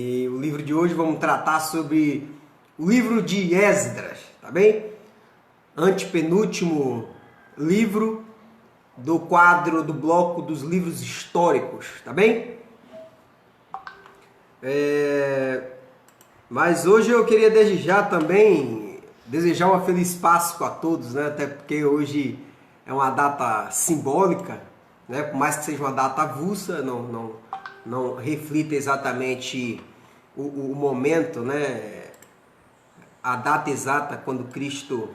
E o livro de hoje vamos tratar sobre o livro de Esdras, tá bem? Antepenúltimo livro do quadro do bloco dos livros históricos, tá bem? Mas hoje eu queria desde já também desejar uma feliz Páscoa a todos, né? Até porque hoje é uma data simbólica, né? Por mais que seja uma data avulsa, não reflita exatamente o momento, né? A data exata quando Cristo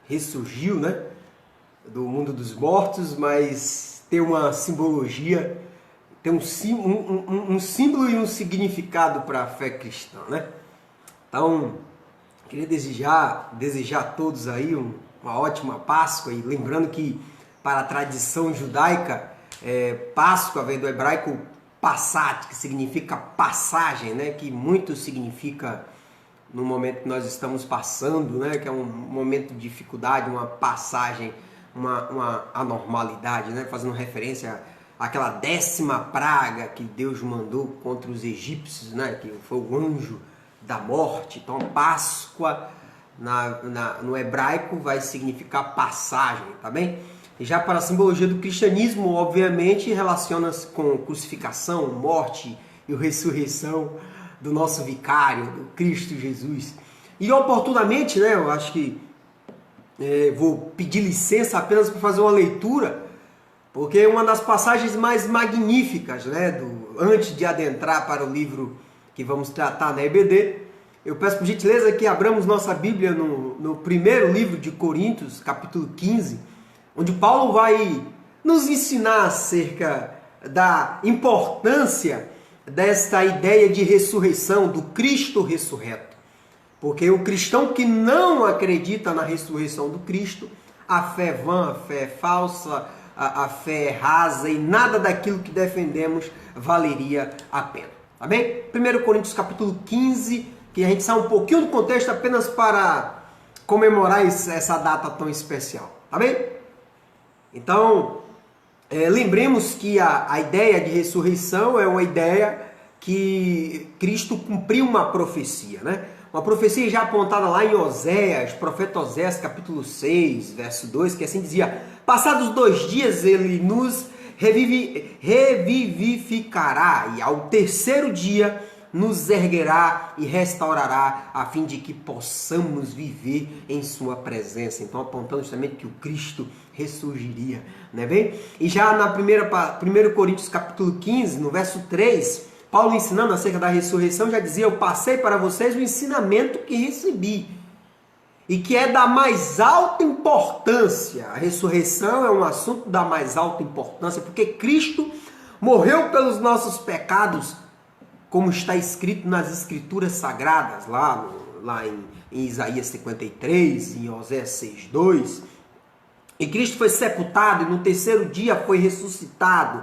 ressurgiu, né? Do mundo dos mortos, mas tem uma simbologia, tem um símbolo e um significado para a fé cristã, né? Então, queria desejar a todos aí uma ótima Páscoa, e lembrando que para a tradição judaica, Páscoa vem do hebraico passat, que significa passagem, né? Que muito significa no momento que nós estamos passando, né? Que é um momento de dificuldade, uma passagem, uma anormalidade, né? Fazendo referência àquela 10ª praga que Deus mandou contra os egípcios, né? Que foi o anjo da morte. Então, Páscoa no hebraico vai significar passagem, tá bem? E já para a simbologia do cristianismo, obviamente, relaciona-se com crucificação, morte e ressurreição do nosso vicário, do Cristo Jesus. E oportunamente, né, eu acho que vou pedir licença apenas para fazer uma leitura, porque é uma das passagens mais magníficas, né, antes de adentrar para o livro que vamos tratar na EBD, eu peço por gentileza que abramos nossa Bíblia no primeiro livro de Coríntios, capítulo 15, onde Paulo vai nos ensinar acerca da importância desta ideia de ressurreição, do Cristo ressurreto. Porque o cristão que não acredita na ressurreição do Cristo, a fé é vã, a fé é falsa, a fé é rasa, e nada daquilo que defendemos valeria a pena. Tá bem? 1 Coríntios capítulo 15, que a gente sai um pouquinho do contexto apenas para comemorar essa data tão especial. Tá bem? Então, lembremos que a ideia de ressurreição é uma ideia que Cristo cumpriu uma profecia, né? Uma profecia já apontada lá em Oséias, profeta Oséias, capítulo 6, verso 2, que assim dizia: passados 2 dias ele nos revivificará, e ao 3º dia nos erguerá e restaurará, a fim de que possamos viver em sua presença. Então, apontando justamente que o Cristo ressurgiria, não é bem? E já na 1 Coríntios capítulo 15, no verso 3, Paulo ensinando acerca da ressurreição já dizia: eu passei para vocês o ensinamento que recebi, e que é da mais alta importância. A ressurreição é um assunto da mais alta importância, porque Cristo morreu pelos nossos pecados, como está escrito nas Escrituras Sagradas, lá em Isaías 53, em Oséias 6:2. E Cristo foi sepultado e no 3º dia foi ressuscitado,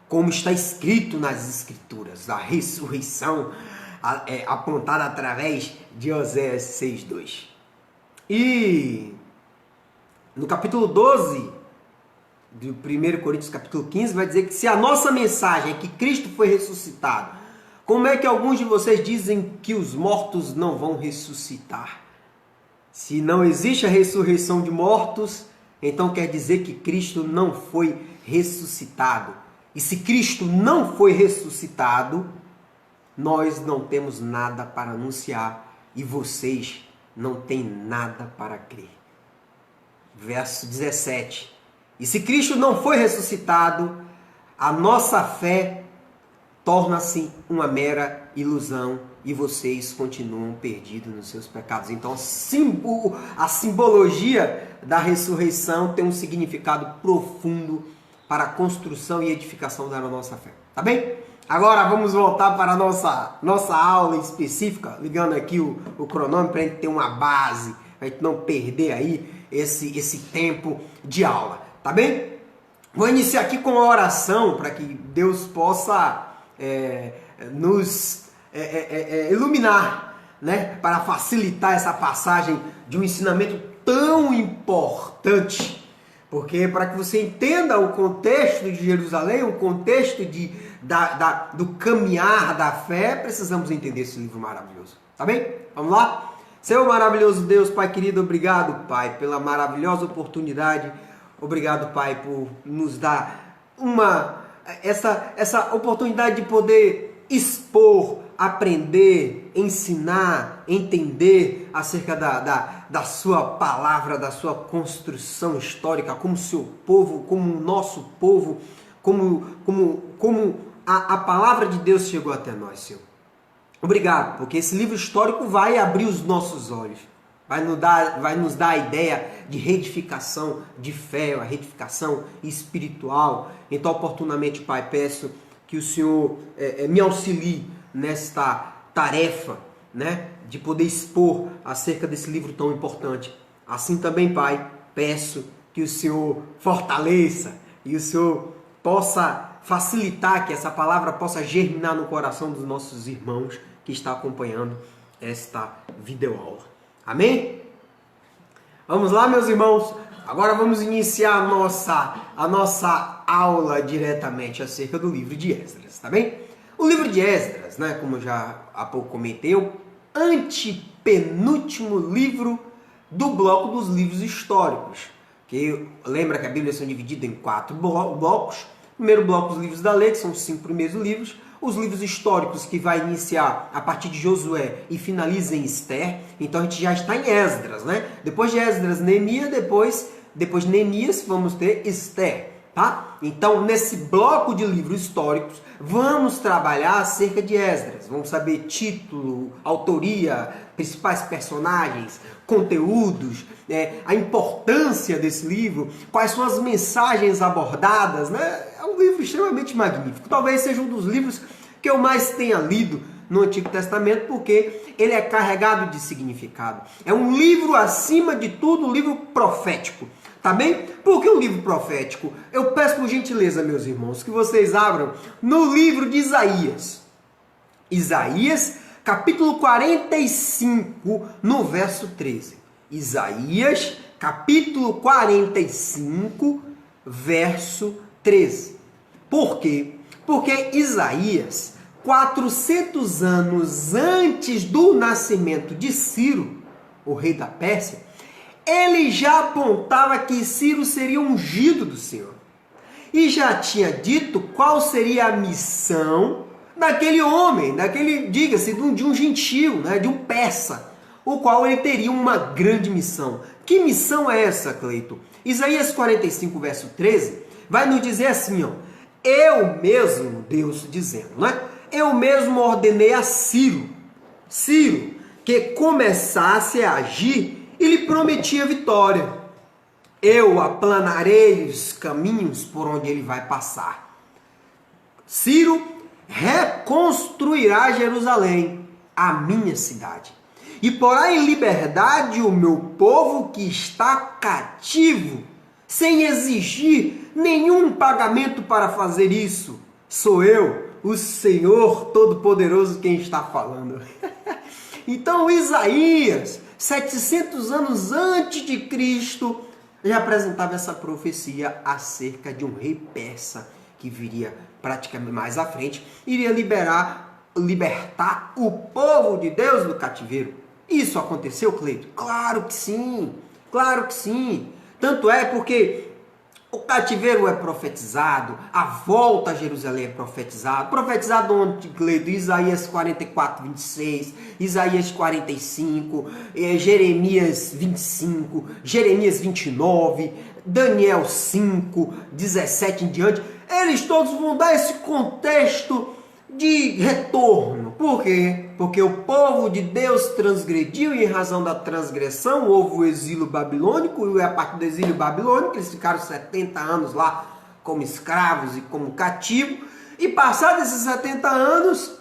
como está escrito nas Escrituras, da ressurreição apontada através de Oséias 6:2. E no capítulo 12 do 1 Coríntios capítulo 15 vai dizer que se a nossa mensagem é que Cristo foi ressuscitado, como é que alguns de vocês dizem que os mortos não vão ressuscitar? Se não existe a ressurreição de mortos, então quer dizer que Cristo não foi ressuscitado. E se Cristo não foi ressuscitado, nós não temos nada para anunciar e vocês não têm nada para crer. Verso 17. E se Cristo não foi ressuscitado, a nossa fé torna-se uma mera ilusão e vocês continuam perdidos nos seus pecados. Então, a simbologia da ressurreição tem um significado profundo para a construção e edificação da nossa fé. Tá bem? Agora vamos voltar para a nossa aula específica, ligando aqui o cronômetro para a gente ter uma base, para a gente não perder aí esse tempo de aula. Tá bem? Vou iniciar aqui com uma oração para que Deus possa nos iluminar, né, para facilitar essa passagem de um ensinamento tão importante Porque para que você entenda o contexto de Jerusalém, o contexto do caminhar da fé, precisamos entender esse livro maravilhoso. Tá bem? Vamos lá? Senhor maravilhoso Deus, Pai querido, obrigado, Pai, pela maravilhosa oportunidade. Obrigado, Pai, por nos dar essa oportunidade de poder expor, aprender, ensinar, entender acerca da sua palavra, da sua construção histórica, como seu povo, como o nosso povo, como a palavra de Deus chegou até nós, Senhor. Obrigado, porque esse livro histórico vai abrir os nossos olhos, vai nos dar a ideia de reedificação de fé, a reedificação espiritual. Então, oportunamente, Pai, peço que o Senhor me auxilie nesta tarefa, né, de poder expor acerca desse livro tão importante. Assim também, Pai, peço que o Senhor fortaleça e o Senhor possa facilitar que essa palavra possa germinar no coração dos nossos irmãos que está acompanhando esta videoaula. Amém? Vamos lá, meus irmãos. Agora vamos iniciar a nossa aula diretamente acerca do livro de Esdras, tá bem? O livro de Esdras, né, como já há pouco comentei, é o antepenúltimo livro do bloco dos livros históricos. Que lembra que a Bíblia são dividida em 4 blocos. Primeiro bloco, os livros da lei, que são os 5 primeiros livros. Os livros históricos, que vai iniciar a partir de Josué e finaliza em Esther. Então a gente já está em Esdras, né? Depois de Esdras, Neemias, depois de Neemias, vamos ter Esther, tá? Então, nesse bloco de livros históricos, vamos trabalhar acerca de Esdras. Vamos saber título, autoria, principais personagens, conteúdos, a importância desse livro, quais são as mensagens abordadas, né? É um livro extremamente magnífico. Talvez seja um dos livros que eu mais tenha lido no Antigo Testamento, porque ele é carregado de significado. É um livro, acima de tudo, um livro profético. Tá bem? Por que um livro profético? Eu peço por gentileza, meus irmãos, que vocês abram no livro de Isaías. Isaías, capítulo 45, no verso 13. Isaías, capítulo 45, verso 13. Por quê? Porque Isaías, 400 anos antes do nascimento de Ciro, o rei da Pérsia, ele já apontava que Ciro seria ungido do Senhor. E já tinha dito qual seria a missão daquele homem, diga-se, de um gentio, né, de um persa, o qual ele teria uma grande missão. Que missão é essa, Cleito? Isaías 45, verso 13, vai nos dizer assim, ó: eu mesmo, Deus dizendo, né? Eu mesmo ordenei a Ciro, que começasse a agir e lhe prometia vitória. Eu aplanarei os caminhos por onde ele vai passar. Ciro reconstruirá Jerusalém, a minha cidade, e porá em liberdade o meu povo que está cativo, sem exigir nenhum pagamento para fazer isso. Sou eu, o Senhor Todo-Poderoso, quem está falando. Então Isaías, 700 anos antes de Cristo, já apresentava essa profecia acerca de um rei persa que viria praticamente mais à frente, iria libertar o povo de Deus do cativeiro. Isso aconteceu, Cleito? Claro que sim, claro que sim. Tanto é porque o cativeiro é profetizado, a volta a Jerusalém é profetizado. Profetizado onde, Cleito? Isaías 44, 26, Isaías 45, Jeremias 25, Jeremias 29, Daniel 5, 17 em diante. Eles todos vão dar esse contexto de retorno. Por quê? Porque o povo de Deus transgrediu e em razão da transgressão houve o exílio babilônico, e a partir do exílio babilônico eles ficaram 70 anos lá como escravos e como cativos, e passados esses 70 anos,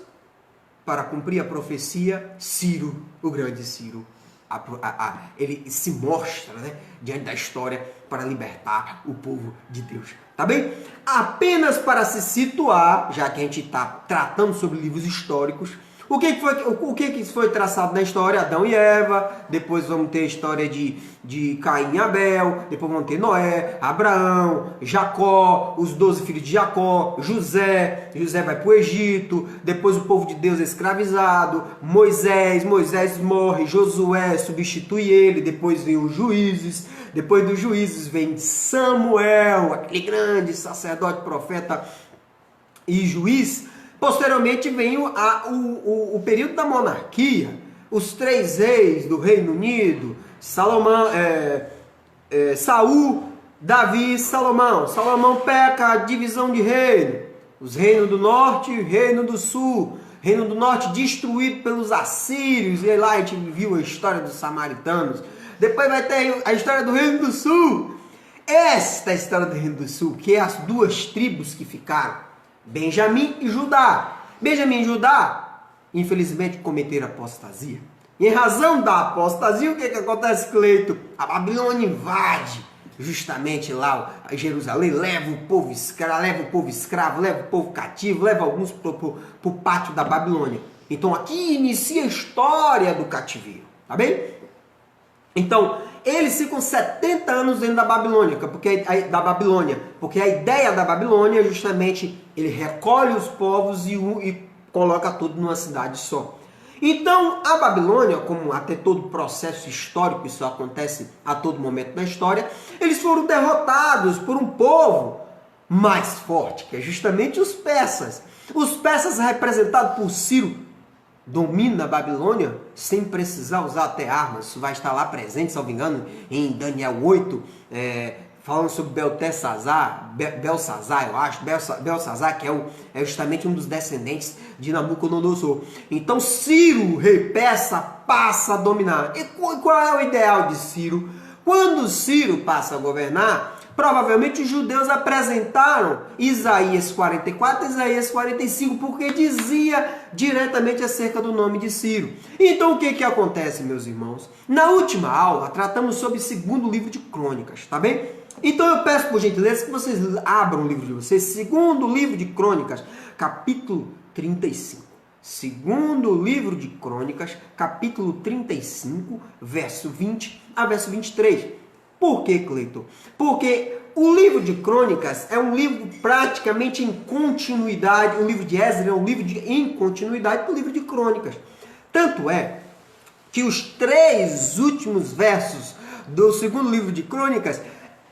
para cumprir a profecia, Ciro, o grande Ciro, ele se mostra, né, diante da história para libertar o povo de Deus. Tá bem? Apenas para se situar, já que a gente está tratando sobre livros históricos, O que foi traçado na história? Adão e Eva, depois vamos ter a história de Caim e Abel, depois vamos ter Noé, Abraão, Jacó, os 12 filhos de Jacó, José vai para o Egito, depois o povo de Deus é escravizado, Moisés morre, Josué substitui ele, depois vem os juízes, depois dos juízes vem Samuel, aquele grande sacerdote, profeta e juiz. Posteriormente vem o período da monarquia, os 3 reis do Reino Unido, Saul, Davi e Salomão. Salomão peca, a divisão de reino, os reinos do norte e o reino do sul. Reino do norte destruído pelos assírios, e aí lá a gente viu a história dos samaritanos. Depois vai ter a história do Reino do Sul. Esta é a história do Reino do Sul, que é as 2 tribos que ficaram. Benjamim e Judá. Benjamim e Judá, infelizmente, cometeram apostasia. E em razão da apostasia, o que acontece, Cleito? A Babilônia invade justamente lá a Jerusalém, leva o povo escravo, leva o povo cativo, leva alguns para o pátio da Babilônia. Então aqui inicia a história do cativeiro, tá bem? Então, eles ficam 70 anos dentro da Babilônia, porque a ideia da Babilônia é justamente, ele recolhe os povos e coloca tudo numa cidade só. Então, a Babilônia, como até todo processo histórico, isso acontece a todo momento na história, eles foram derrotados por um povo mais forte, que é justamente os persas. Os persas, representados por Ciro, domina a Babilônia sem precisar usar até armas. Isso vai estar lá presente, salvo engano, em Daniel 8, falando sobre Belsazar, eu acho, Belsazar, que é justamente um dos descendentes de Nabucodonosor. Então Ciro, rei persa, passa a dominar. E qual é o ideal de Ciro? Quando Ciro passa a governar, provavelmente os judeus apresentaram Isaías 44 e Isaías 45, porque dizia diretamente acerca do nome de Ciro. Então o que acontece, meus irmãos? Na última aula, tratamos sobre o 2º livro de Crônicas, tá bem? Então eu peço por gentileza que vocês abram o livro de vocês, 2º livro de Crônicas, capítulo 35. 2º livro de Crônicas, capítulo 35, verso 20 a verso 23. Por que, Cleiton? Porque o livro de Crônicas é um livro praticamente em continuidade, o livro de Esdras é um livro em continuidade com o livro de Crônicas. Tanto é que os 3 últimos versos do 2º livro de Crônicas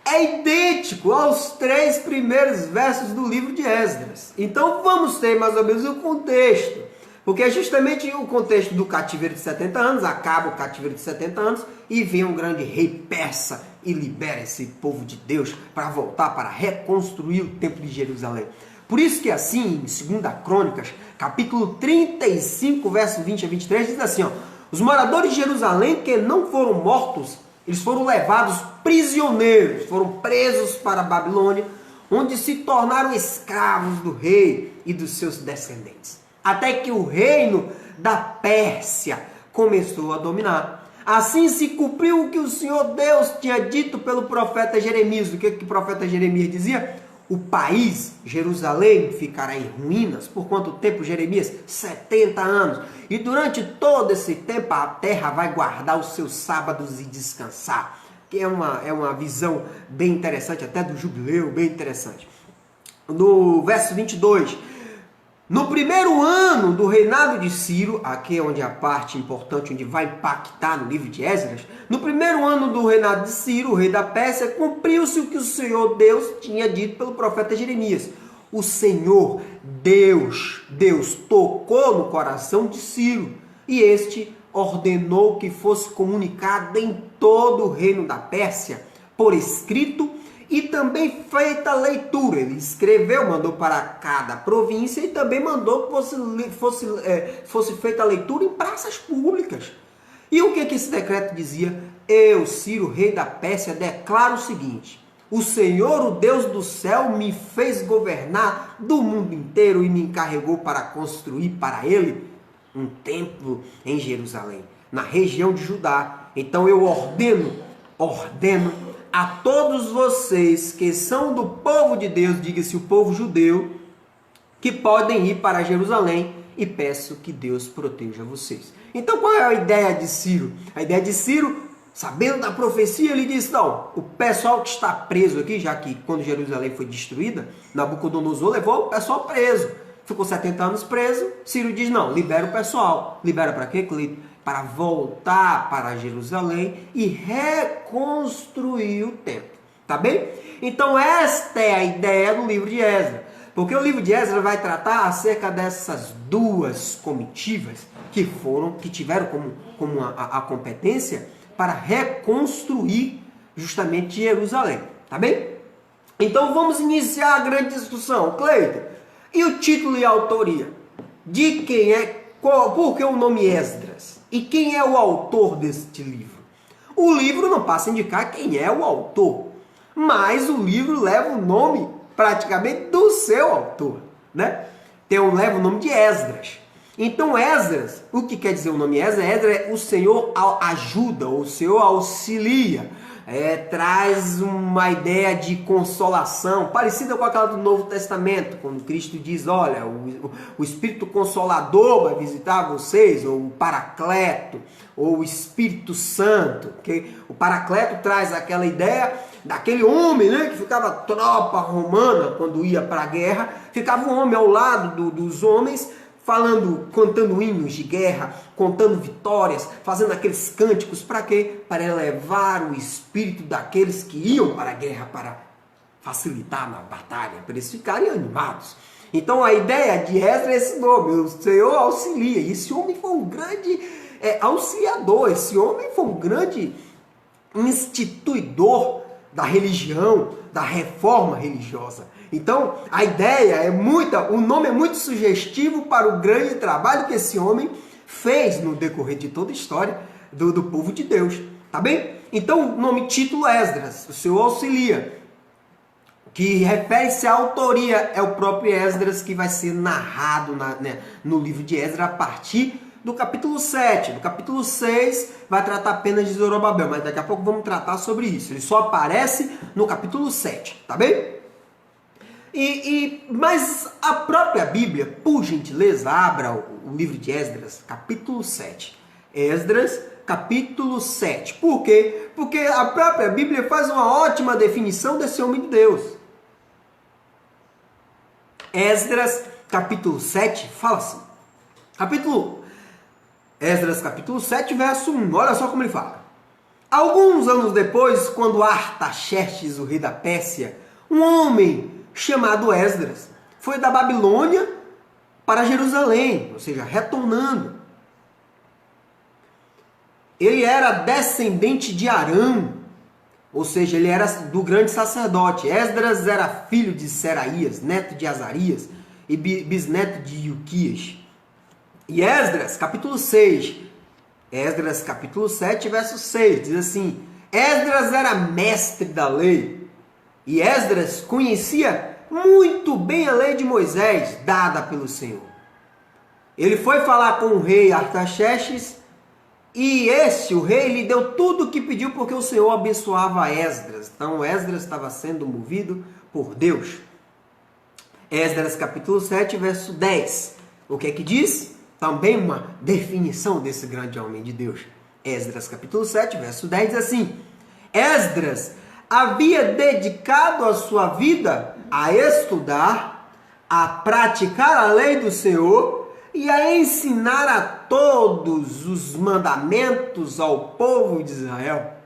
é idêntico aos 3 primeiros versos do livro de Esdras. Então vamos ter mais ou menos o contexto. Porque é justamente o contexto do cativeiro de 70 anos, acaba o cativeiro de 70 anos e vem um grande rei persa e libera esse povo de Deus para voltar, para reconstruir o templo de Jerusalém. Por isso que assim, em 2 Crônicas, capítulo 35, verso 20 a 23, diz assim, ó, os moradores de Jerusalém que não foram mortos, eles foram levados prisioneiros, foram presos para a Babilônia, onde se tornaram escravos do rei e dos seus descendentes. Até que o reino da Pérsia começou a dominar. Assim se cumpriu o que o Senhor Deus tinha dito pelo profeta Jeremias. O que o profeta Jeremias dizia? O país, Jerusalém, ficará em ruínas. Por quanto tempo, Jeremias? 70 anos. E durante todo esse tempo a terra vai guardar os seus sábados e descansar. Que é uma visão bem interessante, até do jubileu, bem interessante. No verso 22... No primeiro ano do reinado de Ciro, aqui é onde a parte importante, onde vai impactar no livro de Esdras, no primeiro ano do reinado de Ciro, o rei da Pérsia, cumpriu-se o que o Senhor Deus tinha dito pelo profeta Jeremias. O Senhor Deus tocou no coração de Ciro, e este ordenou que fosse comunicado em todo o reino da Pérsia, por escrito, e também feita a leitura. Ele escreveu, mandou para cada província e também mandou que fosse feita a leitura em praças públicas. E o que esse decreto dizia? Eu, Ciro, rei da Pérsia, declaro o seguinte: o Senhor, o Deus do céu, me fez governar do mundo inteiro e me encarregou para construir para ele um templo em Jerusalém, na região de Judá. Então eu ordeno a todos vocês que são do povo de Deus, diga-se o povo judeu, que podem ir para Jerusalém e peço que Deus proteja vocês. Então qual é a ideia de Ciro? A ideia de Ciro, sabendo da profecia, ele disse, não, o pessoal que está preso aqui, já que quando Jerusalém foi destruída, Nabucodonosor levou o pessoal preso. Ficou 70 anos preso, Ciro diz, não, libera o pessoal. Libera para quê, Cleito? Para voltar para Jerusalém e reconstruir o templo. Tá bem? Então esta é a ideia do livro de Esdras. Porque o livro de Esdras vai tratar acerca dessas duas comitivas que tiveram como a competência para reconstruir justamente Jerusalém. Tá bem? Então vamos iniciar a grande discussão. Cleiton, e o título e a autoria? De quem é, por que o nome Esdras? E quem é o autor deste livro? O livro não passa a indicar quem é o autor, mas o livro leva o nome praticamente do seu autor, né? Leva o nome de Esdras. Então Esdras, o que quer dizer o nome Esdras? Esdras é o Senhor ajuda, o Senhor auxilia. Traz uma ideia de consolação, parecida com aquela do Novo Testamento, quando Cristo diz, olha, o Espírito Consolador vai visitar vocês, ou o Paracleto, ou o Espírito Santo, que o Paracleto traz aquela ideia daquele homem, né, que ficava tropa romana quando ia para a guerra, ficava um homem ao lado dos homens, contando hinos de guerra, contando vitórias, fazendo aqueles cânticos, para quê? Para elevar o espírito daqueles que iam para a guerra, para facilitar na batalha, para eles ficarem animados. Então a ideia de Esdras é esse nome, o Senhor auxilia. E esse homem foi um grande auxiliador, esse homem foi um grande instituidor da religião, da reforma religiosa. Então, a ideia o nome é muito sugestivo para o grande trabalho que esse homem fez no decorrer de toda a história do povo de Deus, tá bem? Então, o nome título Esdras, o Senhor auxilia, que refere-se à autoria, é o próprio Esdras que vai ser narrado no livro de Esdras a partir do capítulo 7. No capítulo 6 vai tratar apenas de Zorobabel, mas daqui a pouco vamos tratar sobre isso. Ele só aparece no capítulo 7, tá bem? Mas a própria Bíblia, por gentileza, abra o livro de Esdras, capítulo 7. Esdras, capítulo 7. Por quê? Porque a própria Bíblia faz uma ótima definição desse homem de Deus. Esdras, capítulo 7, fala assim. Esdras, capítulo 7, verso 1. Olha só como ele fala. Alguns anos depois, quando Artaxerxes, o rei da Pérsia, um homem chamado Esdras, foi da Babilônia para Jerusalém, ou seja, retornando. Ele era descendente de Arão, ou seja, ele era do grande sacerdote. Esdras era filho de Seraías, neto de Azarias e bisneto de Ilquias. E Esdras, capítulo 6, Esdras, capítulo 7, verso 6, diz assim, Esdras era mestre da lei, e Esdras conhecia muito bem a lei de Moisés, dada pelo Senhor. Ele foi falar com o rei Artaxerxes, e o rei, lhe deu tudo o que pediu, porque o Senhor abençoava Esdras. Então, Esdras estava sendo movido por Deus. Esdras, capítulo 7, verso 10. O que é que diz? Também uma definição desse grande homem de Deus. Esdras, capítulo 7, verso 10, diz assim, Esdras havia dedicado a sua vida a estudar, a praticar a lei do Senhor e a ensinar a todos os mandamentos ao povo de Israel.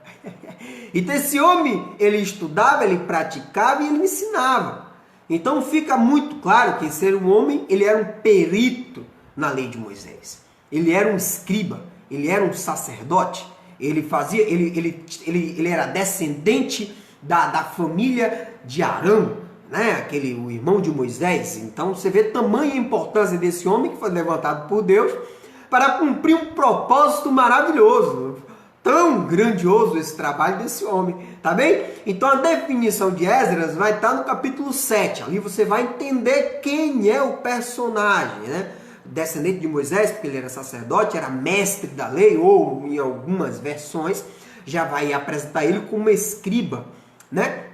Então esse homem, ele estudava, ele praticava e ele ensinava. Então fica muito claro que esse homem, ele era um perito na lei de Moisés. Ele era um escriba, ele era um sacerdote, ele era descendente da família de Arão, né? O irmão de Moisés. Então você vê tamanha importância desse homem que foi levantado por Deus para cumprir um propósito maravilhoso. Tão grandioso esse trabalho desse homem, tá bem? Então a definição de Esdras vai estar no capítulo 7. Ali você vai entender quem é o personagem, né? Descendente de Moisés, porque ele era sacerdote, era mestre da lei, ou em algumas versões já vai apresentar ele como escriba, né?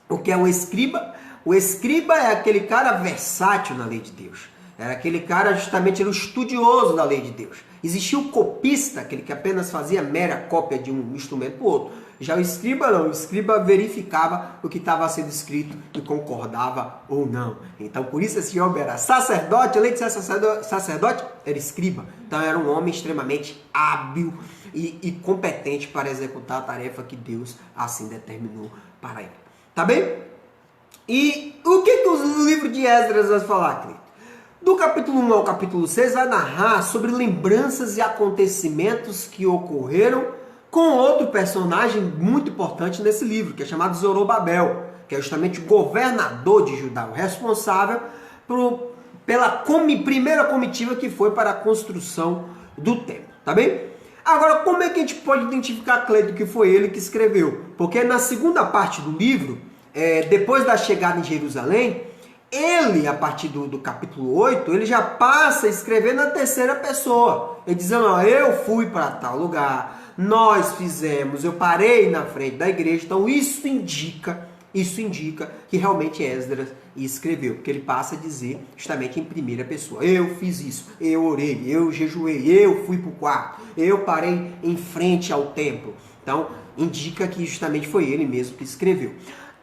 O que é um escriba? O escriba é aquele cara versátil na lei de Deus, Era aquele cara, justamente, era o estudioso da lei de Deus. Existia o copista, aquele que apenas fazia mera cópia de um instrumento para o outro. Já o escriba não, o escriba verificava o que estava sendo escrito e concordava ou não. Então, por isso esse homem era sacerdote, além de ser sacerdote, era escriba. Então, era um homem extremamente hábil e competente para executar a tarefa que Deus assim determinou para ele. Tá bem? E o que o livro de Esdras vai falar, Cleiton? Do capítulo 1 ao capítulo 6 vai narrar sobre lembranças e acontecimentos que ocorreram com outro personagem muito importante nesse livro, que é chamado Zorobabel, que é justamente o governador de Judá, o responsável pela primeira comitiva que foi para a construção do templo, tá bem? Agora, como é que a gente pode identificar, Cleiton, que foi ele que escreveu? Porque na segunda parte do livro, depois da chegada em Jerusalém, ele, a partir do capítulo 8, ele já passa a escrever na terceira pessoa. Ele dizendo, ó, eu fui para tal lugar, nós fizemos, eu parei na frente da igreja. Então isso indica que realmente Esdras escreveu, porque ele passa a dizer justamente em primeira pessoa. Eu fiz isso, eu orei, eu jejuei, eu fui para o quarto, eu parei em frente ao templo. Então indica que justamente foi ele mesmo que escreveu.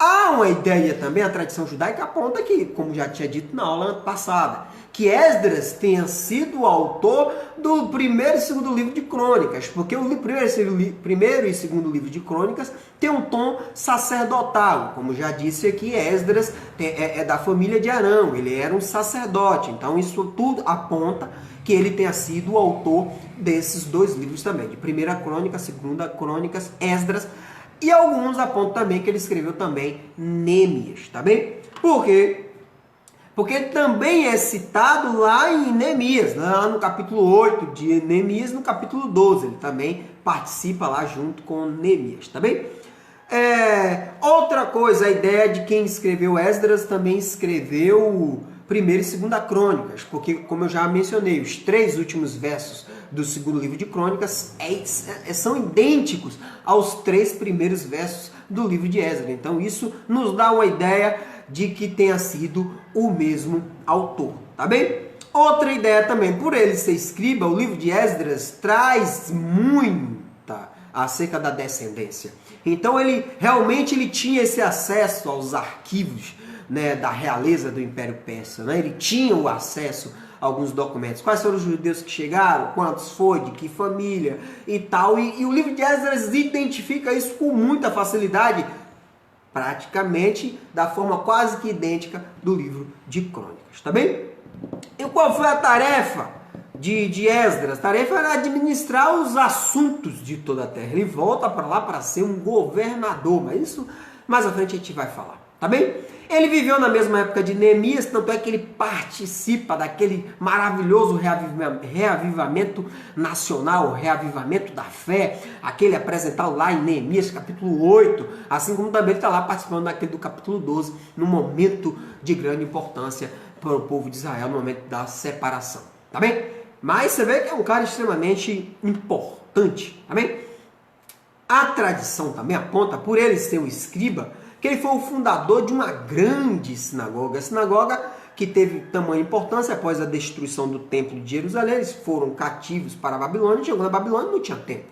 Há uma ideia também, a tradição judaica aponta que, como já tinha dito na aula passada, que Esdras tenha sido o autor do primeiro e segundo livro de Crônicas, porque o primeiro e segundo livro de Crônicas tem um tom sacerdotal. Como já disse aqui, Esdras é da família de Arão, ele era um sacerdote, então isso tudo aponta que ele tenha sido o autor desses dois livros também, de primeira Crônica, segunda Crônicas, Esdras. E alguns apontam também que ele escreveu também Neemias, tá bem? Por quê? Porque também é citado lá em Neemias, lá no capítulo 8 de Neemias, no capítulo 12. Ele também participa lá junto com Neemias, tá bem? Outra coisa, a ideia de quem escreveu Esdras também escreveu primeira e segunda Crônicas, porque, como eu já mencionei, os 3 últimos versos do segundo livro de Crônicas são idênticos aos 3 primeiros versos do livro de Esdras. Então isso nos dá uma ideia de que tenha sido o mesmo autor, tá bem? Outra ideia também, por ele ser escriba, o livro de Esdras traz muita acerca da descendência. Então ele realmente tinha esse acesso aos arquivos, né, da realeza do Império Persa, né? Ele tinha o acesso a alguns documentos. Quais foram os judeus que chegaram? Quantos foi? De que família? E tal. E o livro de Esdras identifica isso com muita facilidade, praticamente da forma quase que idêntica do livro de Crônicas. Tá bem? E qual foi a tarefa de Esdras? A tarefa era administrar os assuntos de toda a terra. Ele volta para lá para ser um governador, mas isso mais à frente a gente vai falar. Tá bem? Ele viveu na mesma época de Neemias, tanto é que ele participa daquele maravilhoso reavivamento nacional, reavivamento da fé, aquele apresentado lá em Neemias capítulo 8, assim como também ele está lá participando daquele do capítulo 12, num momento de grande importância para o povo de Israel, no momento da separação. Tá bem? Mas você vê que é um cara extremamente importante. Tá bem? A tradição também aponta, por ele ser um escriba, que ele foi o fundador de uma grande sinagoga. A sinagoga que teve tamanha importância após a destruição do templo de Jerusalém. Eles foram cativos para a Babilônia. Chegou na Babilônia, não tinha templo.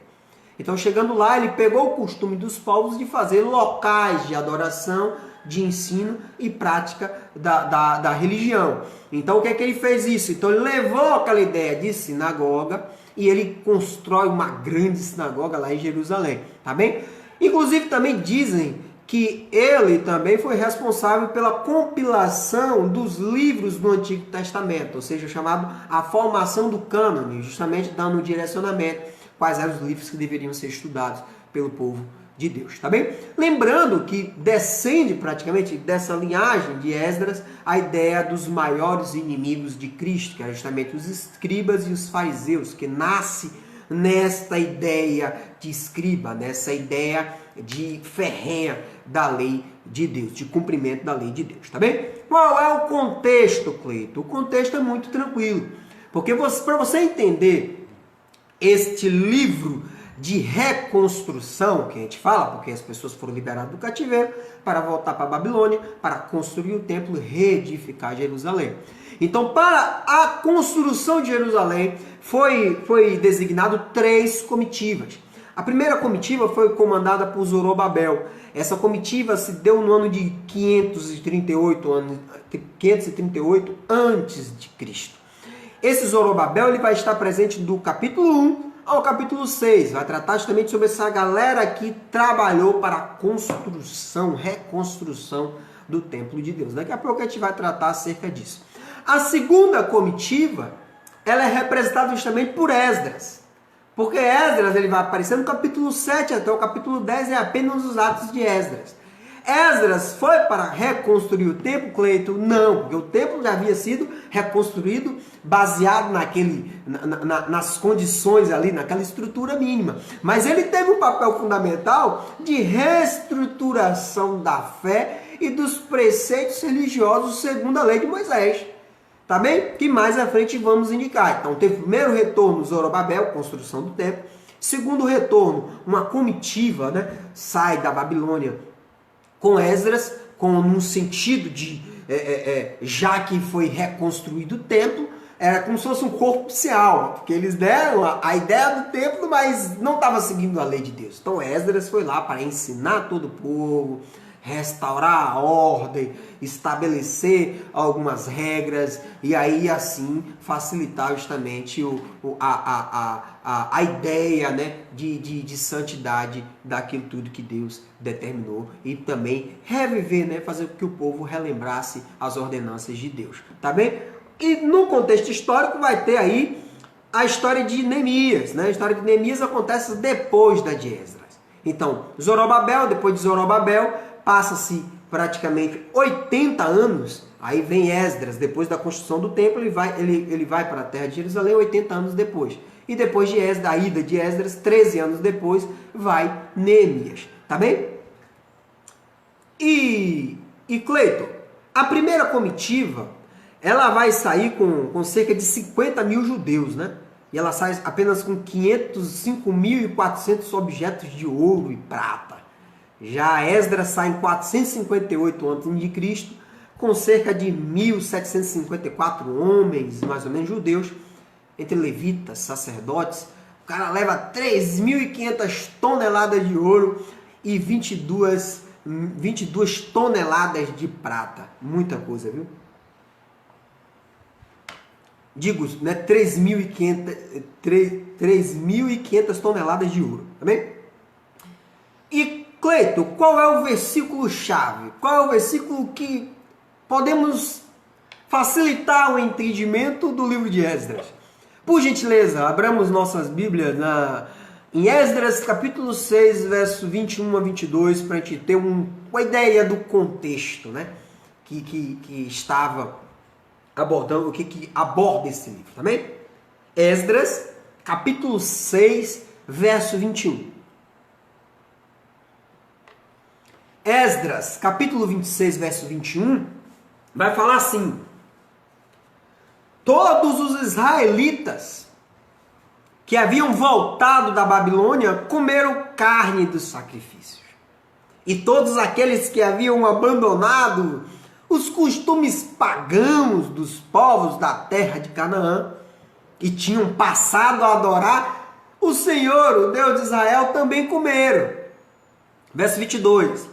Então, chegando lá, ele pegou o costume dos povos de fazer locais de adoração, de ensino e prática da religião. Então, o que é que ele fez isso? Então, ele levou aquela ideia de sinagoga e ele constrói uma grande sinagoga lá em Jerusalém. Tá bem? Inclusive, também dizem que ele também foi responsável pela compilação dos livros do Antigo Testamento, ou seja, chamado a formação do cânone, justamente dando um direcionamento quais eram os livros que deveriam ser estudados pelo povo de Deus, tá bem? Lembrando que descende praticamente dessa linhagem de Esdras a ideia dos maiores inimigos de Cristo, que eram justamente os escribas e os fariseus, que nasce nesta ideia de escriba, nessa ideia de ferrenha da lei de Deus, de cumprimento da lei de Deus, tá bem? Qual é o contexto, Cleito? O contexto é muito tranquilo, porque para você entender este livro de reconstrução que a gente fala, porque as pessoas foram liberadas do cativeiro para voltar para a Babilônia, para construir o templo e reedificar Jerusalém. Então, para a construção de Jerusalém, foi designado 3 comitivas. A primeira comitiva foi comandada por Zorobabel. Essa comitiva se deu no ano de 538 antes de Cristo. Esse Zorobabel ele vai estar presente do capítulo 1 ao capítulo 6. Vai tratar justamente sobre essa galera que trabalhou para a reconstrução do templo de Deus. Daqui a pouco a gente vai tratar acerca disso. A segunda comitiva, ela é representada justamente por Esdras. Porque Esdras ele vai aparecer no capítulo 7 até o capítulo 10, é apenas os atos de Esdras. Esdras foi para reconstruir o templo, Cleito? Não, porque o templo já havia sido reconstruído baseado nas condições ali, naquela estrutura mínima. Mas ele teve um papel fundamental de reestruturação da fé e dos preceitos religiosos segundo a lei de Moisés. Tá bem? Que mais à frente vamos indicar. Então teve o primeiro retorno, Zorobabel, construção do templo. Segundo retorno, uma comitiva, né, sai da Babilônia com Esdras, no sentido de, já que foi reconstruído o templo, era como se fosse um corpo oficial, porque eles deram a ideia do templo, mas não estava seguindo a lei de Deus. Então Esdras foi lá para ensinar todo o povo, restaurar a ordem, estabelecer algumas regras e aí assim facilitar justamente a ideia, né, de santidade daquilo tudo que Deus determinou e também reviver, né, fazer com que o povo relembrasse as ordenanças de Deus, tá bem? E no contexto histórico vai ter aí a história de Neemias, né? A história de Neemias acontece depois da de Esdras. Então, Zorobabel, depois de Zorobabel, passa-se praticamente 80 anos, aí vem Esdras, depois da construção do templo, ele vai para a terra de Jerusalém 80 anos depois. E depois de Esdras, da ida de Esdras, 13 anos depois, vai Neemias. Tá bem? E Cleiton, a primeira comitiva, ela vai sair com cerca de 50 mil judeus, né? E ela sai apenas com 5.400 objetos de ouro e prata. Já Esdras sai em 458 a.C., com cerca de 1.754 homens, mais ou menos judeus, entre levitas, sacerdotes. O cara leva 3.500 toneladas de ouro e 22 toneladas de prata. Muita coisa, viu? Digo, né, 3.500 toneladas de ouro, tá bem? E Cleito, qual é o versículo-chave? Qual é o versículo que podemos facilitar o entendimento do livro de Esdras? Por gentileza, abramos nossas Bíblias em Esdras, capítulo 6, verso 21 a 22, para a gente ter uma ideia do contexto, né, que estava abordando, o que aborda esse livro, tá bem? Esdras, capítulo 6, verso 21. Esdras, capítulo 26, verso 21, vai falar assim: todos os israelitas que haviam voltado da Babilônia comeram carne dos sacrifícios. E todos aqueles que haviam abandonado os costumes pagãos dos povos da terra de Canaã e tinham passado a adorar o Senhor, o Deus de Israel, também comeram. Verso 22.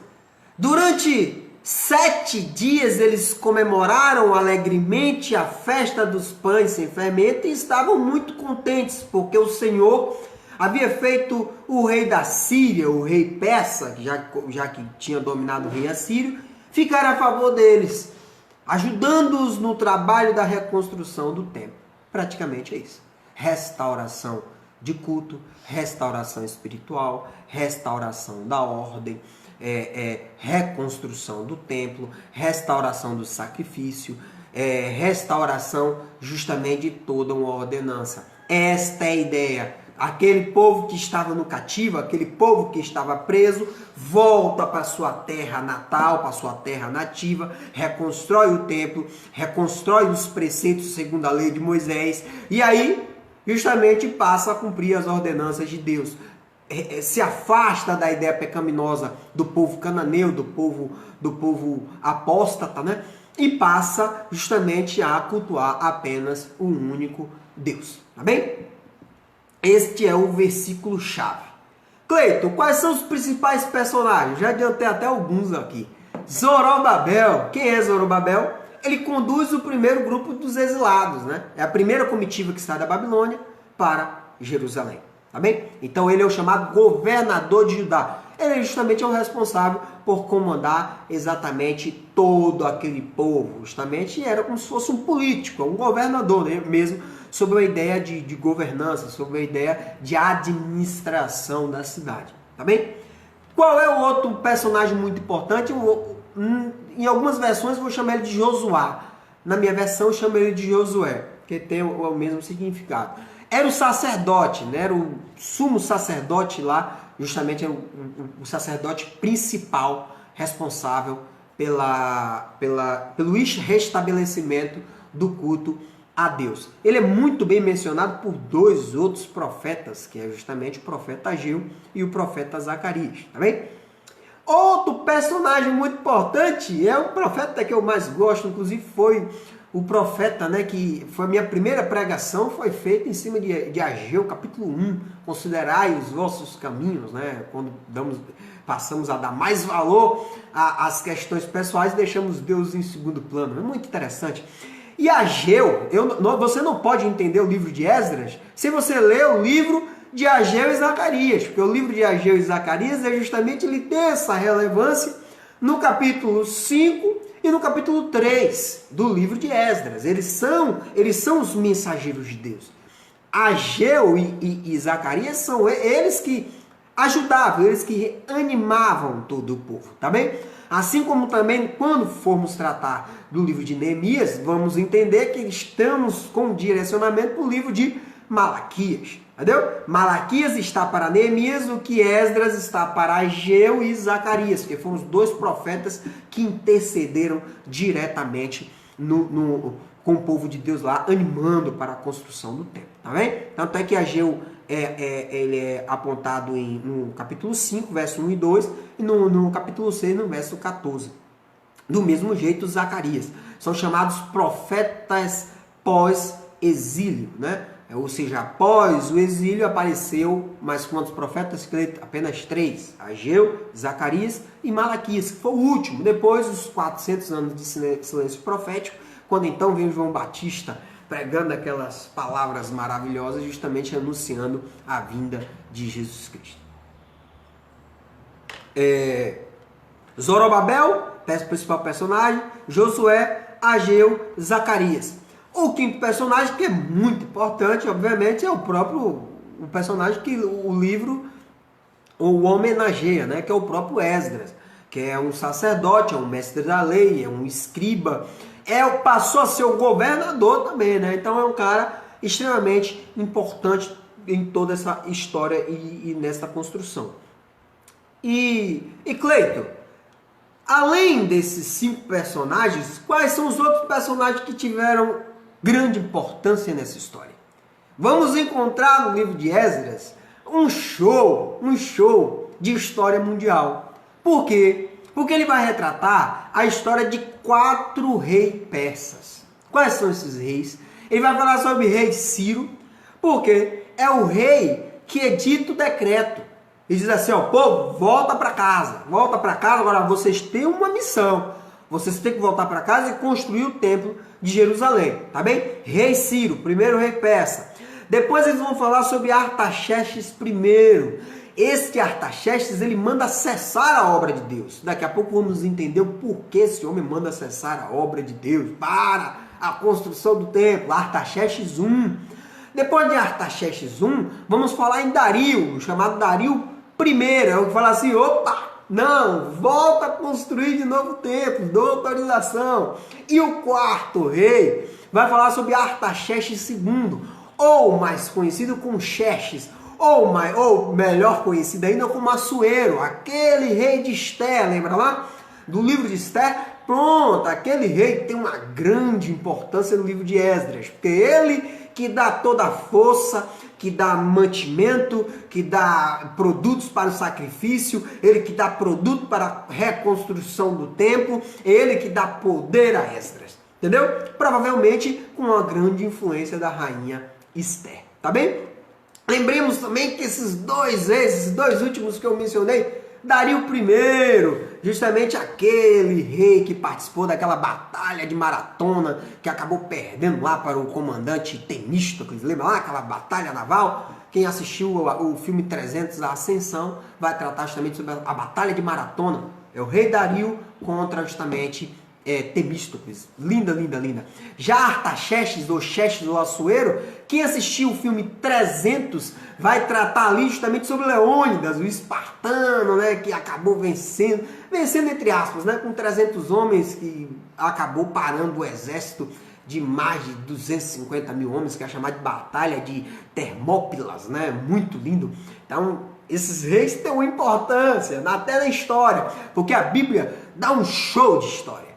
Durante 7 dias eles comemoraram alegremente a festa dos pães sem fermento e estavam muito contentes, porque o Senhor havia feito o rei da Síria, o rei persa, já que tinha dominado o rei assírio, ficar a favor deles, ajudando-os no trabalho da reconstrução do templo. Praticamente é isso. Restauração de culto, restauração espiritual, restauração da ordem, reconstrução do templo, restauração do sacrifício, restauração justamente de toda uma ordenança. Esta é a ideia. Aquele povo que estava no cativo, aquele povo que estava preso, volta para sua terra natal, para sua terra nativa, reconstrói o templo, reconstrói os preceitos segundo a lei de Moisés, e aí justamente passa a cumprir as ordenanças de Deus. Se afasta da ideia pecaminosa do povo cananeu, do povo apóstata, né? e passa justamente a cultuar apenas o único Deus, tá bem? Este é o versículo-chave. Cleiton, quais são os principais personagens? Já adiantei até alguns aqui. Zorobabel. Quem é Zorobabel? Ele conduz o primeiro grupo dos exilados, né? É a primeira comitiva que sai da Babilônia para Jerusalém, tá bem? Então ele é o chamado governador de Judá. Ele justamente é o responsável por comandar exatamente todo aquele povo. Justamente era como se fosse um político, um governador, né? Mesmo, sobre a ideia de governança, sobre a ideia de administração da cidade, tá bem? Qual é o outro personagem muito importante? Em algumas versões eu vou chamar ele de Josuá. Na minha versão eu chamo ele de Josué, que tem o mesmo significado. Era o sacerdote, né? Era o sumo sacerdote lá, justamente era o sacerdote principal responsável pelo restabelecimento do culto a Deus. Ele é muito bem mencionado por dois outros profetas, que é justamente o profeta Ageu e o profeta Zacarias, tá bem? Outro personagem muito importante é o profeta que eu mais gosto, inclusive foi o profeta, né, que foi a minha primeira pregação, foi feita em cima de Ageu, capítulo 1, considerai os vossos caminhos, né, quando passamos a dar mais valor às questões pessoais e deixamos Deus em segundo plano. É muito interessante. E Ageu, você não pode entender o livro de Esdras se você ler o livro de Ageu e Zacarias, porque o livro de Ageu e Zacarias é justamente ele tem essa relevância no capítulo 5 e no capítulo 3 do livro de Esdras. Eles são os mensageiros de Deus. Ageu e Zacarias são eles que ajudavam, eles que animavam todo o povo, tá bem? Assim como também, quando formos tratar do livro de Neemias, vamos entender que estamos com direcionamento para o livro de Malaquias, entendeu? Malaquias está para Neemias, o que Esdras está para Ageu e Zacarias, que foram os dois profetas que intercederam diretamente com o povo de Deus lá, animando para a construção do templo, tá bem? Tanto é que Ageu ele é apontado no capítulo 5, verso 1 e 2, e no capítulo 6, no verso 14. Do mesmo jeito, Zacarias. São chamados profetas pós-exílio, né? Ou seja, após o exílio apareceu mais quantos profetas? Apenas 3. Ageu, Zacarias e Malaquias, que foi o último. Depois dos 400 anos de silêncio profético, quando então vem João Batista pregando aquelas palavras maravilhosas, justamente anunciando a vinda de Jesus Cristo. Zorobabel, principal personagem, Josué, Ageu, Zacarias. O quinto personagem, que é muito importante, obviamente, é o personagem que o livro o homenageia, né? Que é o próprio Esdras, que é um sacerdote, é um mestre da lei, é um escriba, passou a ser o governador também, né? Então é um cara extremamente importante em toda essa história e nessa construção. E Cleiton, além desses 5 personagens, quais são os outros personagens que tiveram grande importância nessa história? Vamos encontrar no livro de Esdras um show de história mundial. Por quê? Porque ele vai retratar a história de 4 reis persas. Quais são esses reis? Ele vai falar sobre o rei Ciro, porque é o rei que edita o decreto. Ele diz assim, ó, povo, volta para casa, agora vocês têm uma missão. Vocês têm que voltar para casa e construir o templo de Jerusalém, tá bem? Rei Ciro, primeiro rei persa. Depois eles vão falar sobre Artaxerxes I. Este Artaxerxes, ele manda cessar a obra de Deus. Daqui a pouco vamos entender o porquê esse homem manda cessar a obra de Deus para a construção do templo. Artaxerxes I. Depois de Artaxerxes I, vamos falar em Dario, chamado Dario I. É o que fala assim, opa, não, volta a construir de novo o templo, dou autorização. E o quarto rei vai falar sobre Artaxerxes II, ou mais conhecido como Xerxes, ou melhor conhecido ainda como Assuero, aquele rei de Esther, lembra lá? Do livro de Esther? Pronto, aquele rei tem uma grande importância no livro de Esdras, porque ele que dá toda a força, que dá mantimento, que dá produtos para o sacrifício, ele que dá produto para a reconstrução do templo, ele que dá poder a Esdras, entendeu? Provavelmente com uma grande influência da rainha Esther, tá bem? Lembremos também que esses dois últimos que eu mencionei, Dario I, justamente aquele rei que participou daquela batalha de Maratona, que acabou perdendo lá para o comandante Temístocles, lembra lá aquela batalha naval? Quem assistiu o filme 300, a Ascensão, vai tratar justamente sobre a batalha de Maratona. É o rei Dario contra justamente Temístocles. Linda, linda, linda. Já Artaxerxes, ou Xerxes, o Assuero, quem assistiu o filme 300 vai tratar ali justamente sobre Leônidas, o espartano, né, que acabou vencendo entre aspas, né, com 300 homens, que acabou parando o exército de mais de 250 mil homens, que é chamada de Batalha de Termópilas, né, muito lindo. Então, esses reis têm uma importância até na história, porque a Bíblia dá um show de história.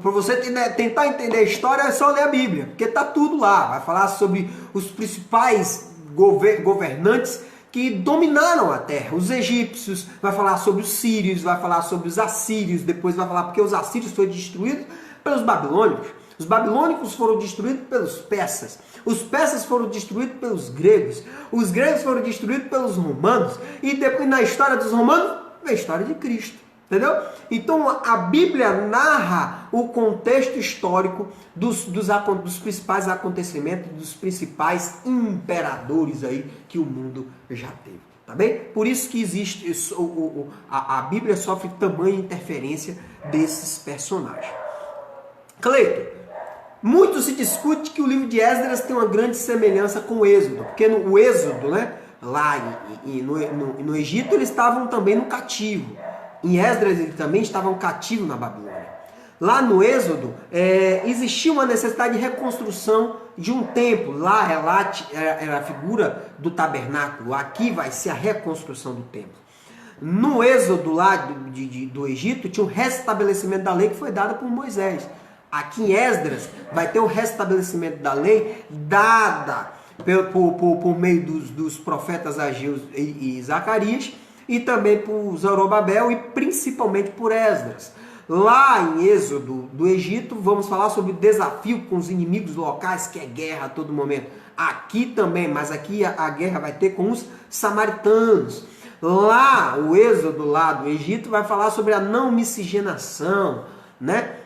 Para você tentar entender a história é só ler a Bíblia, porque está tudo lá. Vai falar sobre os principais governantes que dominaram a terra, os egípcios, vai falar sobre os sírios, vai falar sobre os assírios, depois vai falar porque os assírios foram destruídos pelos babilônicos. Os babilônicos foram destruídos pelos persas, os persas foram destruídos pelos gregos, os gregos foram destruídos pelos romanos, e depois na história dos romanos vem a história de Cristo. Entendeu? Então a Bíblia narra o contexto histórico dos principais acontecimentos, dos principais imperadores aí que o mundo já teve. Tá bem? Por isso que existe a Bíblia sofre tamanha interferência desses personagens. Cleiton, muito se discute que o livro de Esdras tem uma grande semelhança com o Êxodo, porque no Êxodo, né, lá no Egito, eles estavam também no cativo. Em Esdras eles também estavam cativos na Babilônia. Lá no Êxodo existia uma necessidade de reconstrução de um templo. Lá era a figura do tabernáculo. Aqui vai ser a reconstrução do templo. No Êxodo lá do Egito tinha um restabelecimento da lei que foi dada por Moisés. Aqui em Esdras vai ter o restabelecimento da lei dada por meio dos profetas Ageu e Zacarias, e também por Zorobabel e principalmente por Esdras. Lá em Êxodo do Egito, vamos falar sobre o desafio com os inimigos locais, que é guerra a todo momento. Aqui também, mas aqui a guerra vai ter com os samaritanos. Lá, o Êxodo lá do Egito vai falar sobre a não miscigenação, né?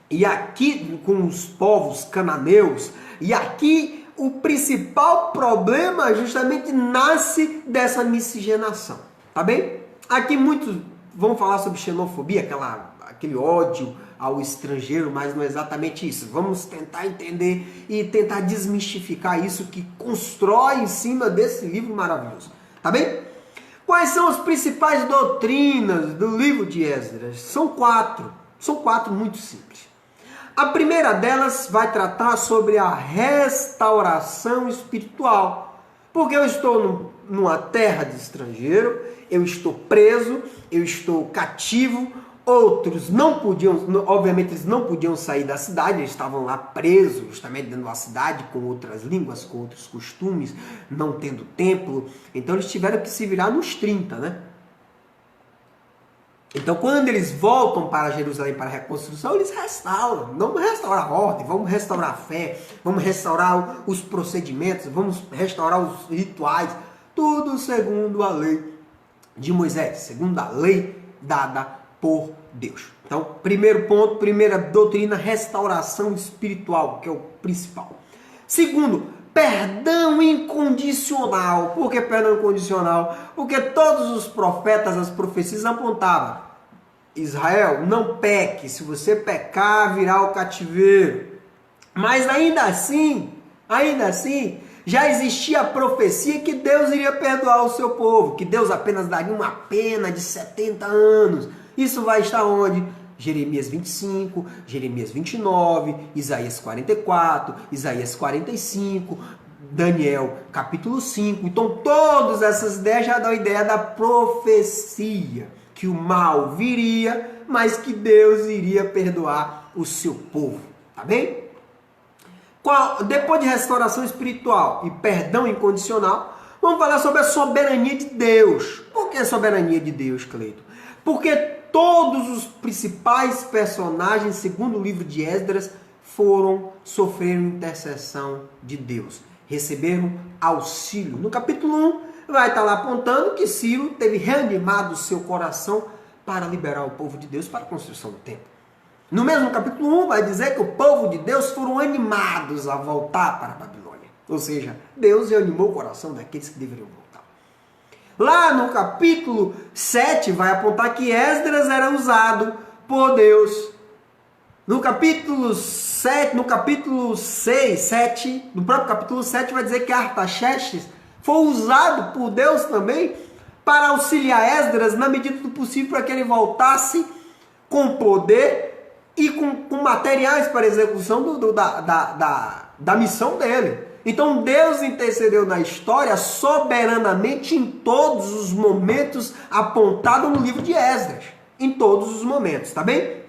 E aqui com os povos cananeus. E aqui o principal problema justamente nasce dessa miscigenação. Tá bem? Aqui muitos vão falar sobre xenofobia, aquele ódio ao estrangeiro, mas não é exatamente isso. Vamos tentar entender e tentar desmistificar isso que constrói em cima desse livro maravilhoso. Tá bem? Quais são as principais doutrinas do livro de Esdras? São quatro muito simples. A primeira delas vai tratar sobre a restauração espiritual. Porque eu estou numa terra de estrangeiro, eu estou preso, eu estou cativo, outros não podiam, obviamente eles não podiam sair da cidade, eles estavam lá presos, justamente dentro da cidade, com outras línguas, com outros costumes, não tendo templo, então eles tiveram que se virar nos 30, né? Então, quando eles voltam para Jerusalém para a reconstrução, eles restauram. Vamos restaurar a ordem, vamos restaurar a fé, vamos restaurar os procedimentos, vamos restaurar os rituais. Tudo segundo a lei de Moisés, segundo a lei dada por Deus. Então, primeiro ponto, primeira doutrina, restauração espiritual, que é o principal. Segundo, perdão incondicional. Por que perdão incondicional? Porque todos os profetas, as profecias apontavam: Israel, não peque, se você pecar, virá o cativeiro. Mas ainda assim, já existia a profecia que Deus iria perdoar o seu povo, que Deus apenas daria uma pena de 70 anos. Isso vai estar onde? Jeremias 25, Jeremias 29, Isaías 44, Isaías 45, Daniel capítulo 5. Então todas essas ideias já dão a ideia da profecia, que o mal viria, mas que Deus iria perdoar o seu povo, tá bem? Depois de restauração espiritual e perdão incondicional, vamos falar sobre a soberania de Deus. Por que a soberania de Deus, Cleito? Porque todos os principais personagens, segundo o livro de Esdras, sofreram intercessão de Deus. Receberam auxílio. No capítulo 1, vai estar lá apontando que Ciro teve reanimado o seu coração para liberar o povo de Deus para a construção do templo. No mesmo capítulo 1 vai dizer que o povo de Deus foram animados a voltar para a Babilônia. Ou seja, Deus animou o coração daqueles que deveriam voltar. Lá no capítulo 7 vai apontar que Esdras era usado por Deus. No capítulo 7, no próprio capítulo 7 vai dizer que Artaxerxes foi usado por Deus também para auxiliar Esdras na medida do possível para que ele voltasse com poder e com materiais para a execução da missão dele. Então Deus intercedeu na história soberanamente em todos os momentos apontados no livro de Esdras. Em todos os momentos, tá bem?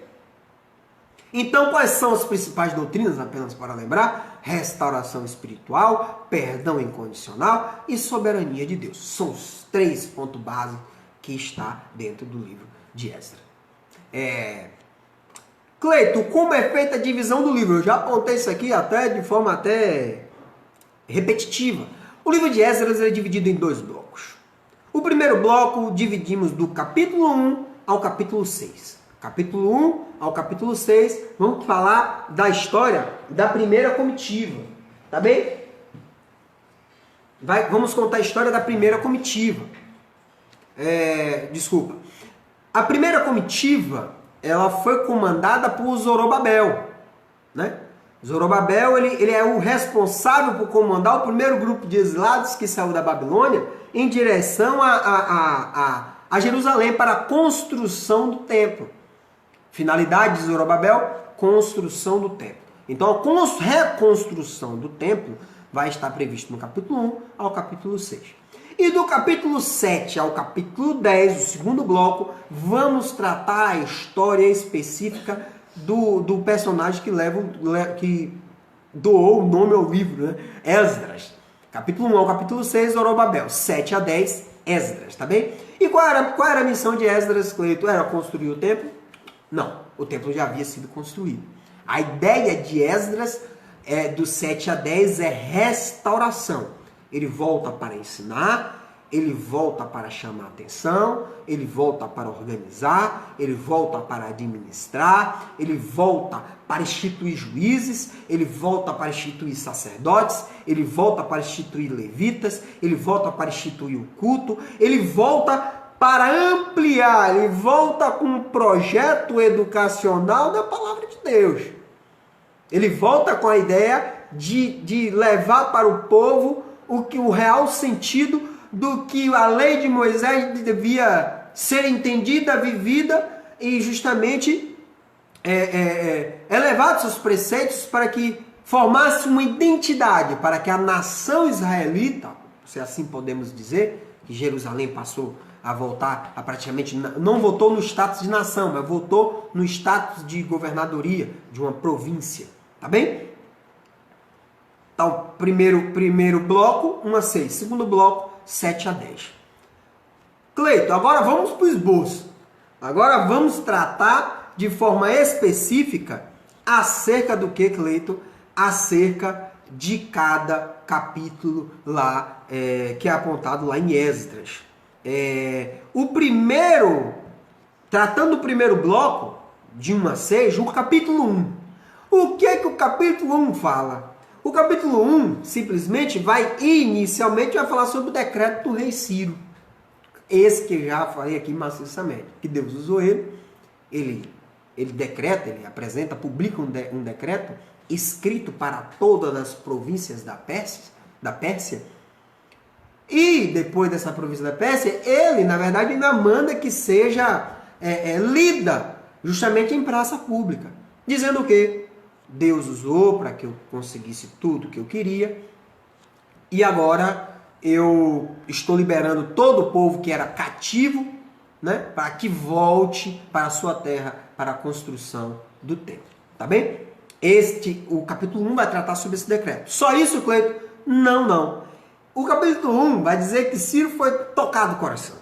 Então quais são as principais doutrinas, apenas para lembrar? Restauração espiritual, perdão incondicional e soberania de Deus. São os 3 pontos básicos que está dentro do livro de Esdras. Cleito, como é feita a divisão do livro? Eu já apontei isso aqui até de forma até repetitiva. O livro de Esdras é dividido em 2 blocos. O primeiro bloco dividimos do capítulo 1 ao capítulo 6. Capítulo 1 ao capítulo 6, vamos falar da história da primeira comitiva. Tá bem? Vamos contar a história da primeira comitiva. A primeira comitiva ela foi comandada por Zorobabel, né? Zorobabel ele é o responsável por comandar o primeiro grupo de exilados que saiu da Babilônia em direção a Jerusalém para a construção do templo. Finalidade de Zorobabel, construção do templo. Então a reconstrução do templo vai estar previsto no capítulo 1 ao capítulo 6. E do capítulo 7 ao capítulo 10, o segundo bloco, vamos tratar a história específica do personagem que doou o nome ao livro, né? Esdras. Capítulo 1 ao capítulo 6, Zorobabel. 7 a 10, Esdras, tá bem? E qual era a missão de Esdras, Cleito? Era construir o templo? Não, o templo já havia sido construído. A ideia de Esdras, do 7 a 10, é restauração. Ele volta para ensinar, ele volta para chamar atenção, ele volta para organizar, ele volta para administrar, ele volta para instituir juízes, ele volta para instituir sacerdotes, ele volta para instituir levitas, ele volta para instituir o culto, ele volta para ampliar, ele volta com um projeto educacional da palavra de Deus. Ele volta com a ideia de levar para o povo o real sentido do que a lei de Moisés devia ser entendida, vivida e justamente elevar seus preceitos para que formasse uma identidade, para que a nação israelita, se assim podemos dizer, que Jerusalém passou a voltar a praticamente, não voltou no status de nação, mas voltou no status de governadoria de uma província, tá bem? Então, primeiro bloco, 1 a 6. Segundo bloco, 7 a 10. Cleito, agora vamos para o esboço. Agora vamos tratar de forma específica acerca do que, Cleito? Acerca de cada capítulo lá, que é apontado lá em Esdras. Tratando do primeiro bloco, de 1 a 6, o capítulo 1. O que é que o capítulo 1 fala? O capítulo 1 simplesmente inicialmente vai falar sobre o decreto do rei Ciro. Esse que já falei aqui maciçamente, que Deus usou ele decreta, ele apresenta, publica um decreto escrito para todas as províncias da Pérsia. E depois dessa província da Pérsia, ele, na verdade, ainda manda que seja lida justamente em praça pública. Dizendo o quê? Deus usou para que eu conseguisse tudo que eu queria. E agora eu estou liberando todo o povo que era cativo, né, para que volte para a sua terra para a construção do templo. Tá bem? o capítulo 1 vai tratar sobre esse decreto. Só isso, Cleito? Não, não. O capítulo 1 vai dizer que Ciro foi tocado o coração.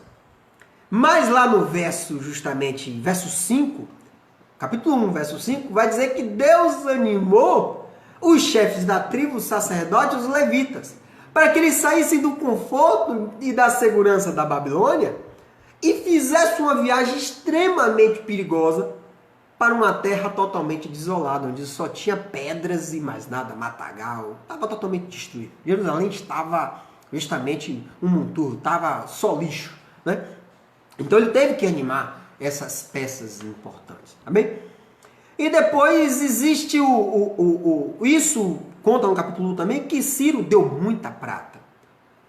Mas lá no verso 5, capítulo 1, verso 5, vai dizer que Deus animou os chefes da tribo, os sacerdotes, os levitas, para que eles saíssem do conforto e da segurança da Babilônia e fizessem uma viagem extremamente perigosa para uma terra totalmente desolada, onde só tinha pedras e mais nada, matagal, estava totalmente destruído. Jerusalém estava justamente um monturo, estava só lixo, né? Então ele teve que animar essas peças importantes, tá bem? E depois existe isso conta no capítulo 1 também, que Ciro deu muita prata.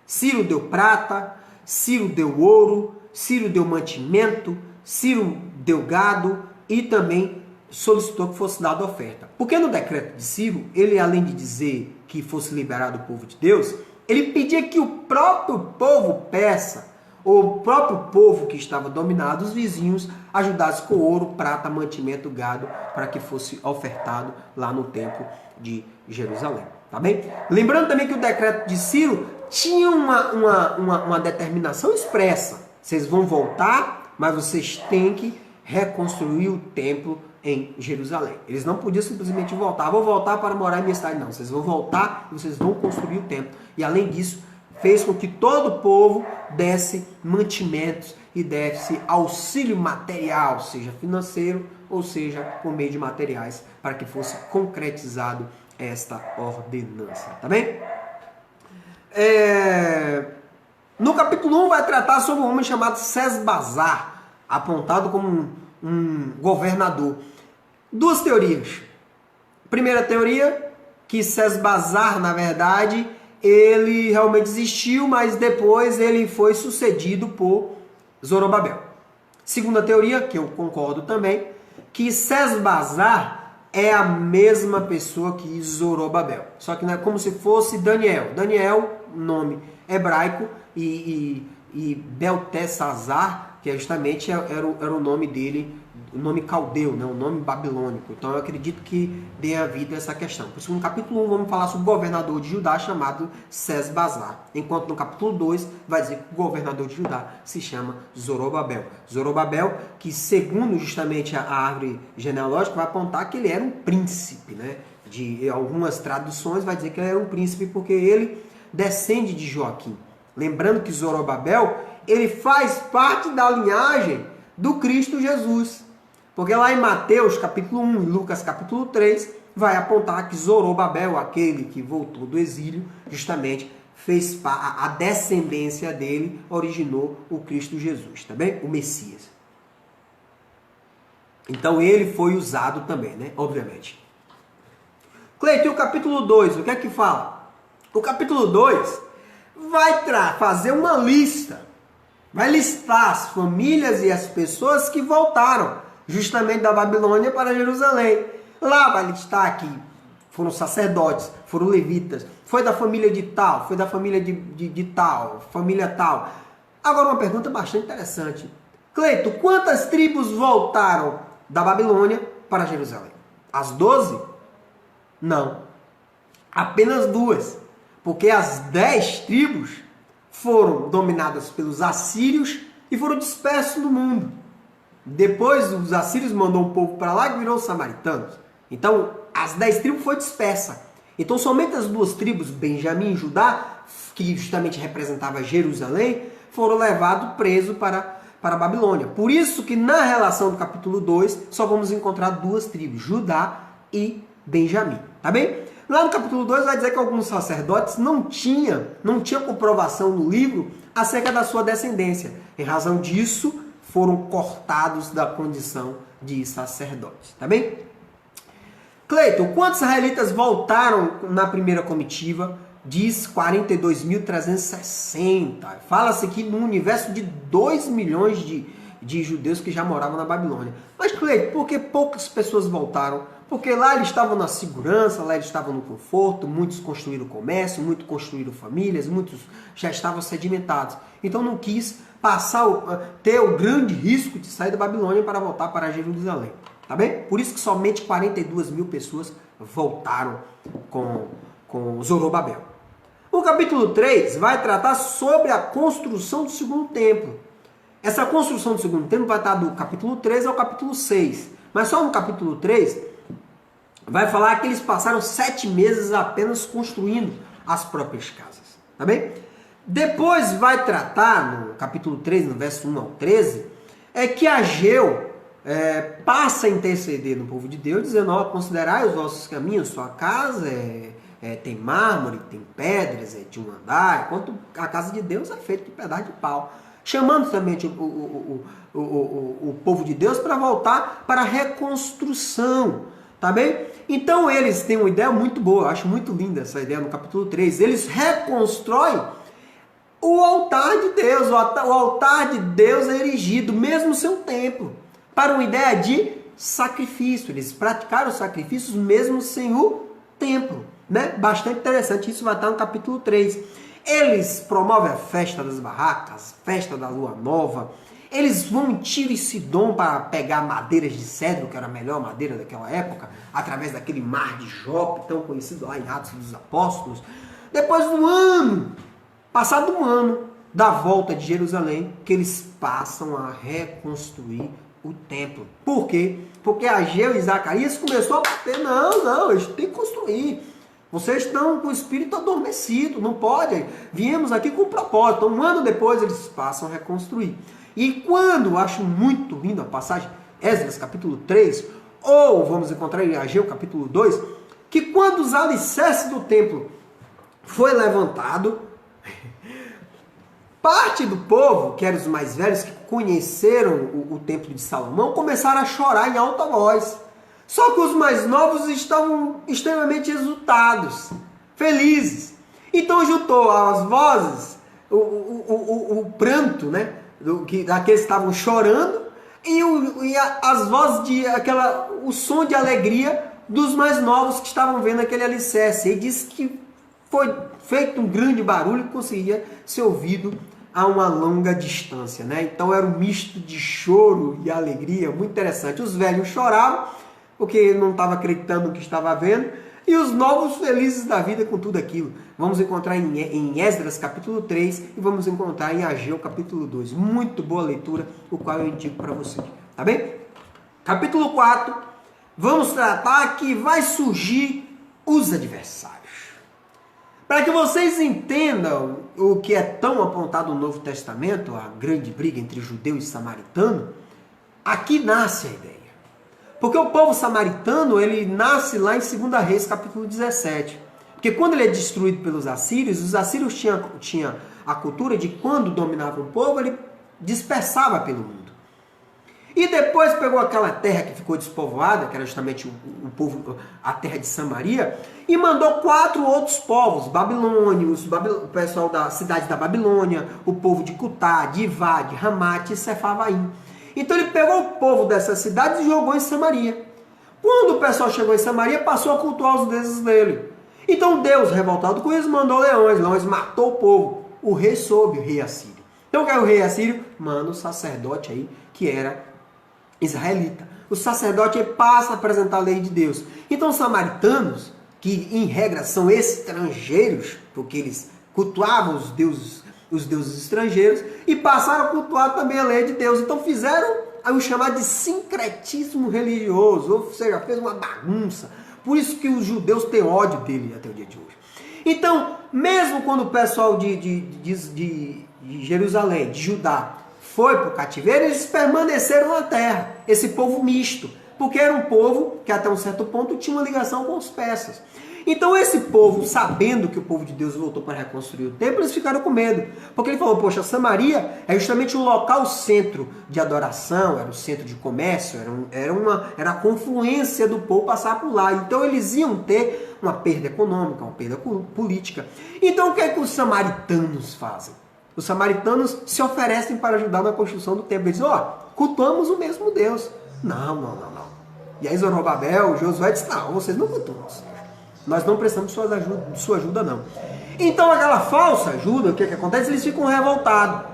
Ciro deu prata, Ciro deu ouro, Ciro deu mantimento, Ciro deu gado e também solicitou que fosse dada oferta. Porque no decreto de Ciro, ele além de dizer que fosse liberado o povo de Deus, ele pedia que o próprio povo persa, ou o próprio povo que estava dominado, os vizinhos, ajudasse com ouro, prata, mantimento, gado, para que fosse ofertado lá no templo de Jerusalém. Tá bem? Lembrando também que o decreto de Ciro tinha uma determinação expressa. Vocês vão voltar, mas vocês têm que reconstruir o templo em Jerusalém. Eles não podiam simplesmente voltar. Vou voltar para morar em minha cidade. Não, vocês vão voltar e vocês vão construir o templo. E além disso, fez com que todo o povo desse mantimentos e desse auxílio material, seja financeiro ou seja por meio de materiais, para que fosse concretizado esta ordenança. Tá bem? No capítulo 1 vai tratar sobre um homem chamado Sesbazar, apontado como um governador. Duas teorias. Primeira teoria, que Sesbazar, na verdade, ele realmente existiu, mas depois ele foi sucedido por Zorobabel. Segunda teoria, que eu concordo também, que Sesbazar é a mesma pessoa que Zorobabel. Só que não é como se fosse Daniel. Daniel, nome hebraico, e Beltesazar, que justamente era o nome dele, o nome caldeu, né? O nome babilônico. Então eu acredito que dê havido essa questão. Por isso no capítulo 1 vamos falar sobre o governador de Judá chamado Sesbazar. Enquanto no capítulo 2 vai dizer que o governador de Judá se chama Zorobabel. Zorobabel, que segundo justamente a árvore genealógica, vai apontar que ele era um príncipe, né? De algumas traduções vai dizer que ele era um príncipe porque ele descende de Joaquim. Lembrando que Zorobabel, ele faz parte da linhagem do Cristo Jesus. Porque lá em Mateus capítulo 1 e Lucas capítulo 3, vai apontar que Zorobabel, aquele que voltou do exílio, justamente fez a descendência dele, originou o Cristo Jesus, tá bem? O Messias. Então ele foi usado também, né? Obviamente. Cleiton, e o capítulo 2, o que é que fala? O capítulo 2 vai fazer uma lista. Vai listar as famílias e as pessoas que voltaram justamente da Babilônia para Jerusalém. Lá vai listar que foram sacerdotes, foram levitas, foi da família de tal, foi da família de tal, família tal. Agora uma pergunta bastante interessante. Cleito, quantas tribos voltaram da Babilônia para Jerusalém? As 12? Não. Apenas 2. Porque as 10 tribos foram dominadas pelos assírios e foram dispersos no mundo. Depois os assírios mandou um povo para lá que virou os samaritanos. Então as 10 tribos foi dispersa. Então somente as 2 tribos, Benjamim e Judá, que justamente representava Jerusalém, foram levados presos para a Babilônia. Por isso que na relação do capítulo 2 só vamos encontrar 2 tribos, Judá e Benjamim. Tá bem? Lá no capítulo 2 vai dizer que alguns sacerdotes não tinham comprovação no livro acerca da sua descendência. Em razão disso, foram cortados da condição de sacerdotes. Tá bem? Cleiton, quantos israelitas voltaram na primeira comitiva? Diz 42.360. Fala-se aqui no universo de 2 milhões de judeus que já moravam na Babilônia. Mas, Cleiton, por que poucas pessoas voltaram? Porque lá eles estavam na segurança, lá eles estavam no conforto, muitos construíram comércio, muitos construíram famílias, muitos já estavam sedimentados. Então não quis ter o grande risco de sair da Babilônia para voltar para Jerusalém. Tá bem? Por isso que somente 42 mil pessoas voltaram com Zorobabel. O capítulo 3 vai tratar sobre a construção do segundo templo. Essa construção do segundo templo vai estar do capítulo 3 ao capítulo 6. Mas só no capítulo 3 vai falar que eles passaram 7 meses apenas construindo as próprias casas. Tá bem? Depois vai tratar, no capítulo 3, no verso 1 ao 13, que Ageu passa a interceder no povo de Deus, dizendo, ó, considerai os vossos caminhos, sua casa tem mármore, tem pedras, de um andar, enquanto a casa de Deus é feita de pedaço de pau. Chamando também o povo de Deus para voltar para a reconstrução, tá bem? Então eles têm uma ideia muito boa, eu acho muito linda essa ideia no capítulo 3, eles reconstroem o altar de Deus, o altar de Deus é erigido, mesmo sem um templo, para uma ideia de sacrifício, eles praticaram sacrifícios mesmo sem o templo, né? Bastante interessante, isso vai estar no capítulo 3. Eles promovem a festa das barracas, festa da lua nova. Eles vão em Tiro e Sidom para pegar madeiras de cedro, que era a melhor madeira daquela época, através daquele mar de Jope, tão conhecido lá em Atos dos Apóstolos. Depois do ano, passado um ano da volta de Jerusalém, que eles passam a reconstruir o templo. Por quê? Porque Ageu e Zacarias começou a bater, não, a gente tem que construir. Vocês estão com o espírito adormecido, não pode. Viemos aqui com um propósito. Um ano depois eles passam a reconstruir. E quando, acho muito lindo a passagem, Esdras capítulo 3, ou vamos encontrar em Ageu capítulo 2, que quando os alicerces do templo foi levantado, parte do povo, que eram os mais velhos, que conheceram o templo de Salomão, começaram a chorar em alta voz. Só que os mais novos estavam extremamente exultados, felizes. Então juntou as vozes, o pranto, né, daqueles que estavam chorando, e as vozes o som de alegria dos mais novos que estavam vendo aquele alicerce. E disse que foi feito um grande barulho que conseguia ser ouvido a uma longa distância, né? Então era um misto de choro e alegria, muito interessante. Os velhos choravam, porque não estava acreditando no que estava vendo, e os novos felizes da vida com tudo aquilo. Vamos encontrar em Esdras capítulo 3 e vamos encontrar em Ageu capítulo 2. Muito boa leitura, o qual eu indico para você. Tá bem? Capítulo 4, vamos tratar que vai surgir os adversários. Para que vocês entendam o que é tão apontado no Novo Testamento, a grande briga entre judeu e samaritano, aqui nasce a ideia. Porque o povo samaritano, ele nasce lá em 2 Reis, capítulo 17. Porque quando ele é destruído pelos assírios, os assírios tinham a cultura de quando dominava o povo, ele dispersava pelo mundo. E depois pegou aquela terra que ficou despovoada, que era justamente a terra de Samaria, e mandou 4 outros povos, babilônios, o pessoal da cidade da Babilônia, o povo de Cutá, de Ivá, de Ramate e Sefavaim. Então ele pegou o povo dessas cidades e jogou em Samaria. Quando o pessoal chegou em Samaria, passou a cultuar os deuses dele. Então Deus, revoltado com isso, mandou leões matou o povo. O rei soube, o rei assírio. Então o que é o rei assírio? Manda o sacerdote aí, que era israelita. O sacerdote passa a apresentar a lei de Deus. Então os samaritanos, que em regra são estrangeiros, porque eles cultuavam os deuses estrangeiros, e passaram a cultuar também a lei de Deus. Então fizeram o chamado de sincretismo religioso, ou seja, fez uma bagunça. Por isso que os judeus têm ódio dele até o dia de hoje. Então, mesmo quando o pessoal de Jerusalém, de Judá, foi para o cativeiro, eles permaneceram na terra, esse povo misto, porque era um povo que até um certo ponto tinha uma ligação com os persas. Então esse povo, sabendo que o povo de Deus voltou para reconstruir o templo, eles ficaram com medo. Porque ele falou, poxa, Samaria é justamente o local, o centro de adoração, era o centro de comércio, era a confluência do povo passar por lá. Então eles iam ter uma perda econômica, uma perda política. Então o que é que os samaritanos fazem? Os samaritanos se oferecem para ajudar na construção do templo. Eles dizem, cultuamos o mesmo Deus. Não. E aí Zorobabel, Josué disse, não, vocês não cultuam. Nós não precisamos de sua ajuda, não. Então, aquela falsa ajuda, o que acontece? Eles ficam revoltados.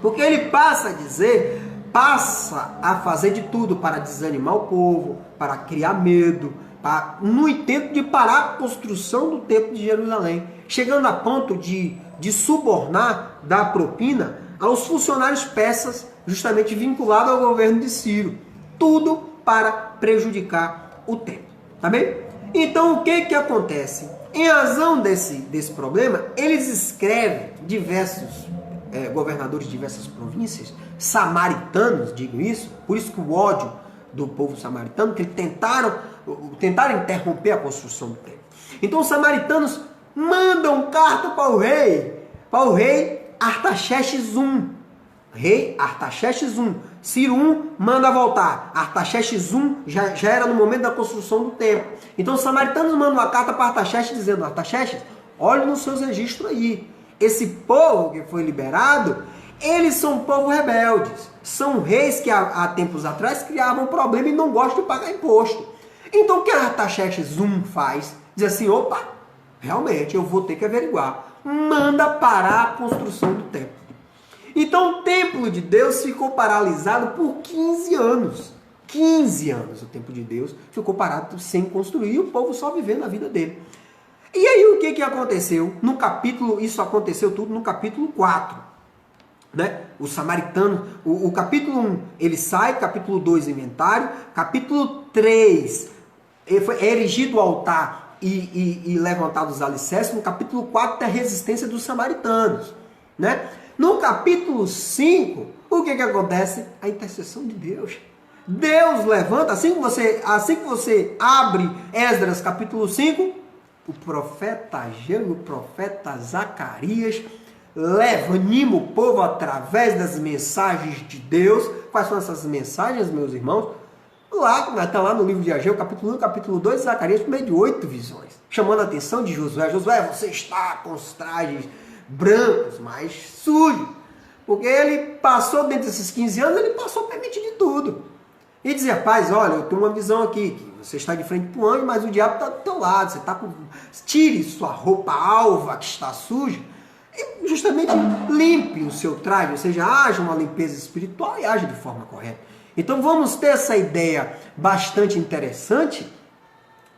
Porque ele passa a dizer passa a fazer de tudo para desanimar o povo, para criar medo, no intento de parar a construção do templo de Jerusalém, chegando a ponto de subornar, dar propina aos funcionários persas, justamente vinculados ao governo de Ciro. Tudo para prejudicar o templo. Tá bem? Então o que acontece? Em razão desse problema, eles escrevem diversos governadores de diversas províncias, samaritanos, digo isso, por isso que o ódio do povo samaritano, que eles tentaram interromper a construção do templo. Então os samaritanos mandam carta para o rei Artaxerxes I. Rei Artaxerxes I. Ciro I manda voltar. Artaxerxes I já era no momento da construção do templo. Então os samaritanos mandam uma carta para Artaxerxes dizendo: Artaxerxes, olhe nos seus registros aí. Esse povo que foi liberado, eles são povo rebeldes. São reis que há tempos atrás criavam problema e não gostam de pagar imposto. Então o que Artaxerxes I faz? Diz assim: opa, realmente eu vou ter que averiguar. Manda parar a construção do templo. Então o templo de Deus ficou paralisado por 15 anos. 15 anos o templo de Deus ficou parado sem construir e o povo só vivendo a vida dele. E aí o que aconteceu? No capítulo, isso aconteceu tudo no capítulo 4. Né? O samaritano, o capítulo 1, ele sai, capítulo 2, inventário, capítulo 3, é erigido o altar e levantado os alicerces, no capítulo 4 tem a resistência dos samaritanos. Né? No capítulo 5, o que acontece? A intercessão de Deus. Deus levanta, assim que você abre Esdras capítulo 5, o profeta Ageu e o profeta Zacarias anima o povo através das mensagens de Deus. Quais são essas mensagens, meus irmãos? Está lá no livro de Ageu, capítulo 1, capítulo 2, Zacarias, por meio de 8 visões. Chamando a atenção de Josué. Josué, você está com os trajes brancos, mas sujos. Porque ele passou, dentro desses 15 anos, ele passou a permitir de tudo. E dizer: rapaz, olha, eu tenho uma visão aqui, que você está de frente para o anjo, mas o diabo está do teu lado. Você está com... Tire sua roupa alva que está suja e justamente limpe o seu traje, ou seja, haja uma limpeza espiritual e haja de forma correta. Então vamos ter essa ideia bastante interessante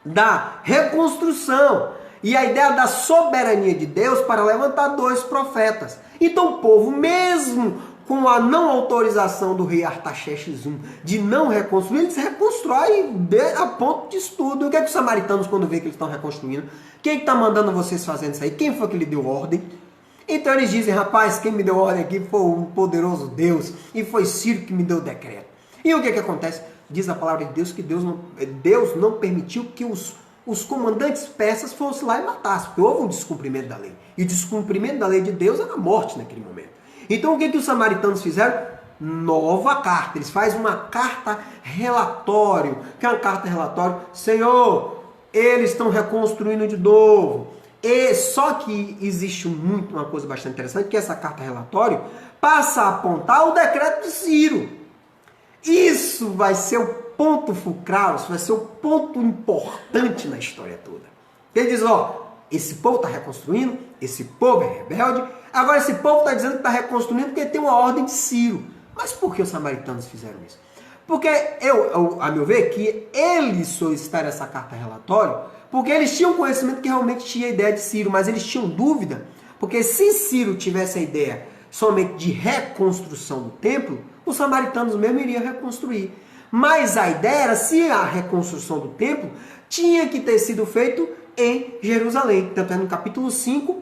da reconstrução e a ideia da soberania de Deus para levantar 2 profetas. Então o povo, mesmo com a não autorização do rei Artaxerxes I de não reconstruir, eles reconstrói a ponto de estudo. O que é que os samaritanos, quando vê que eles estão reconstruindo, quem está mandando vocês fazendo isso aí? Quem foi que lhe deu ordem? Então eles dizem: rapaz, quem me deu ordem aqui foi um poderoso Deus, e foi Ciro que me deu o decreto. E o que acontece? Diz a palavra de Deus que Deus não permitiu que os comandantes persas fossem lá e matassem, porque houve um descumprimento da lei. E o descumprimento da lei de Deus era a morte naquele momento. Então o que os samaritanos fizeram? Nova carta. Eles fazem uma carta relatório. Que é uma carta relatório? Senhor, eles estão reconstruindo de novo. E só que existe uma coisa bastante interessante, que essa carta relatório passa a apontar o decreto de Ciro. Isso vai ser o ponto fulcral, isso vai ser o ponto importante na história toda. Ele diz: esse povo está reconstruindo, esse povo é rebelde, agora esse povo está dizendo que está reconstruindo porque tem uma ordem de Ciro. Mas por que os samaritanos fizeram isso? Porque, a meu ver, que eles solicitaram essa carta relatório porque eles tinham conhecimento que realmente tinha a ideia de Ciro, mas eles tinham dúvida, porque se Ciro tivesse a ideia somente de reconstrução do templo, os samaritanos mesmo iriam reconstruir. Mas a ideia era, se a reconstrução do templo tinha que ter sido feito em Jerusalém. Tanto é no capítulo 5,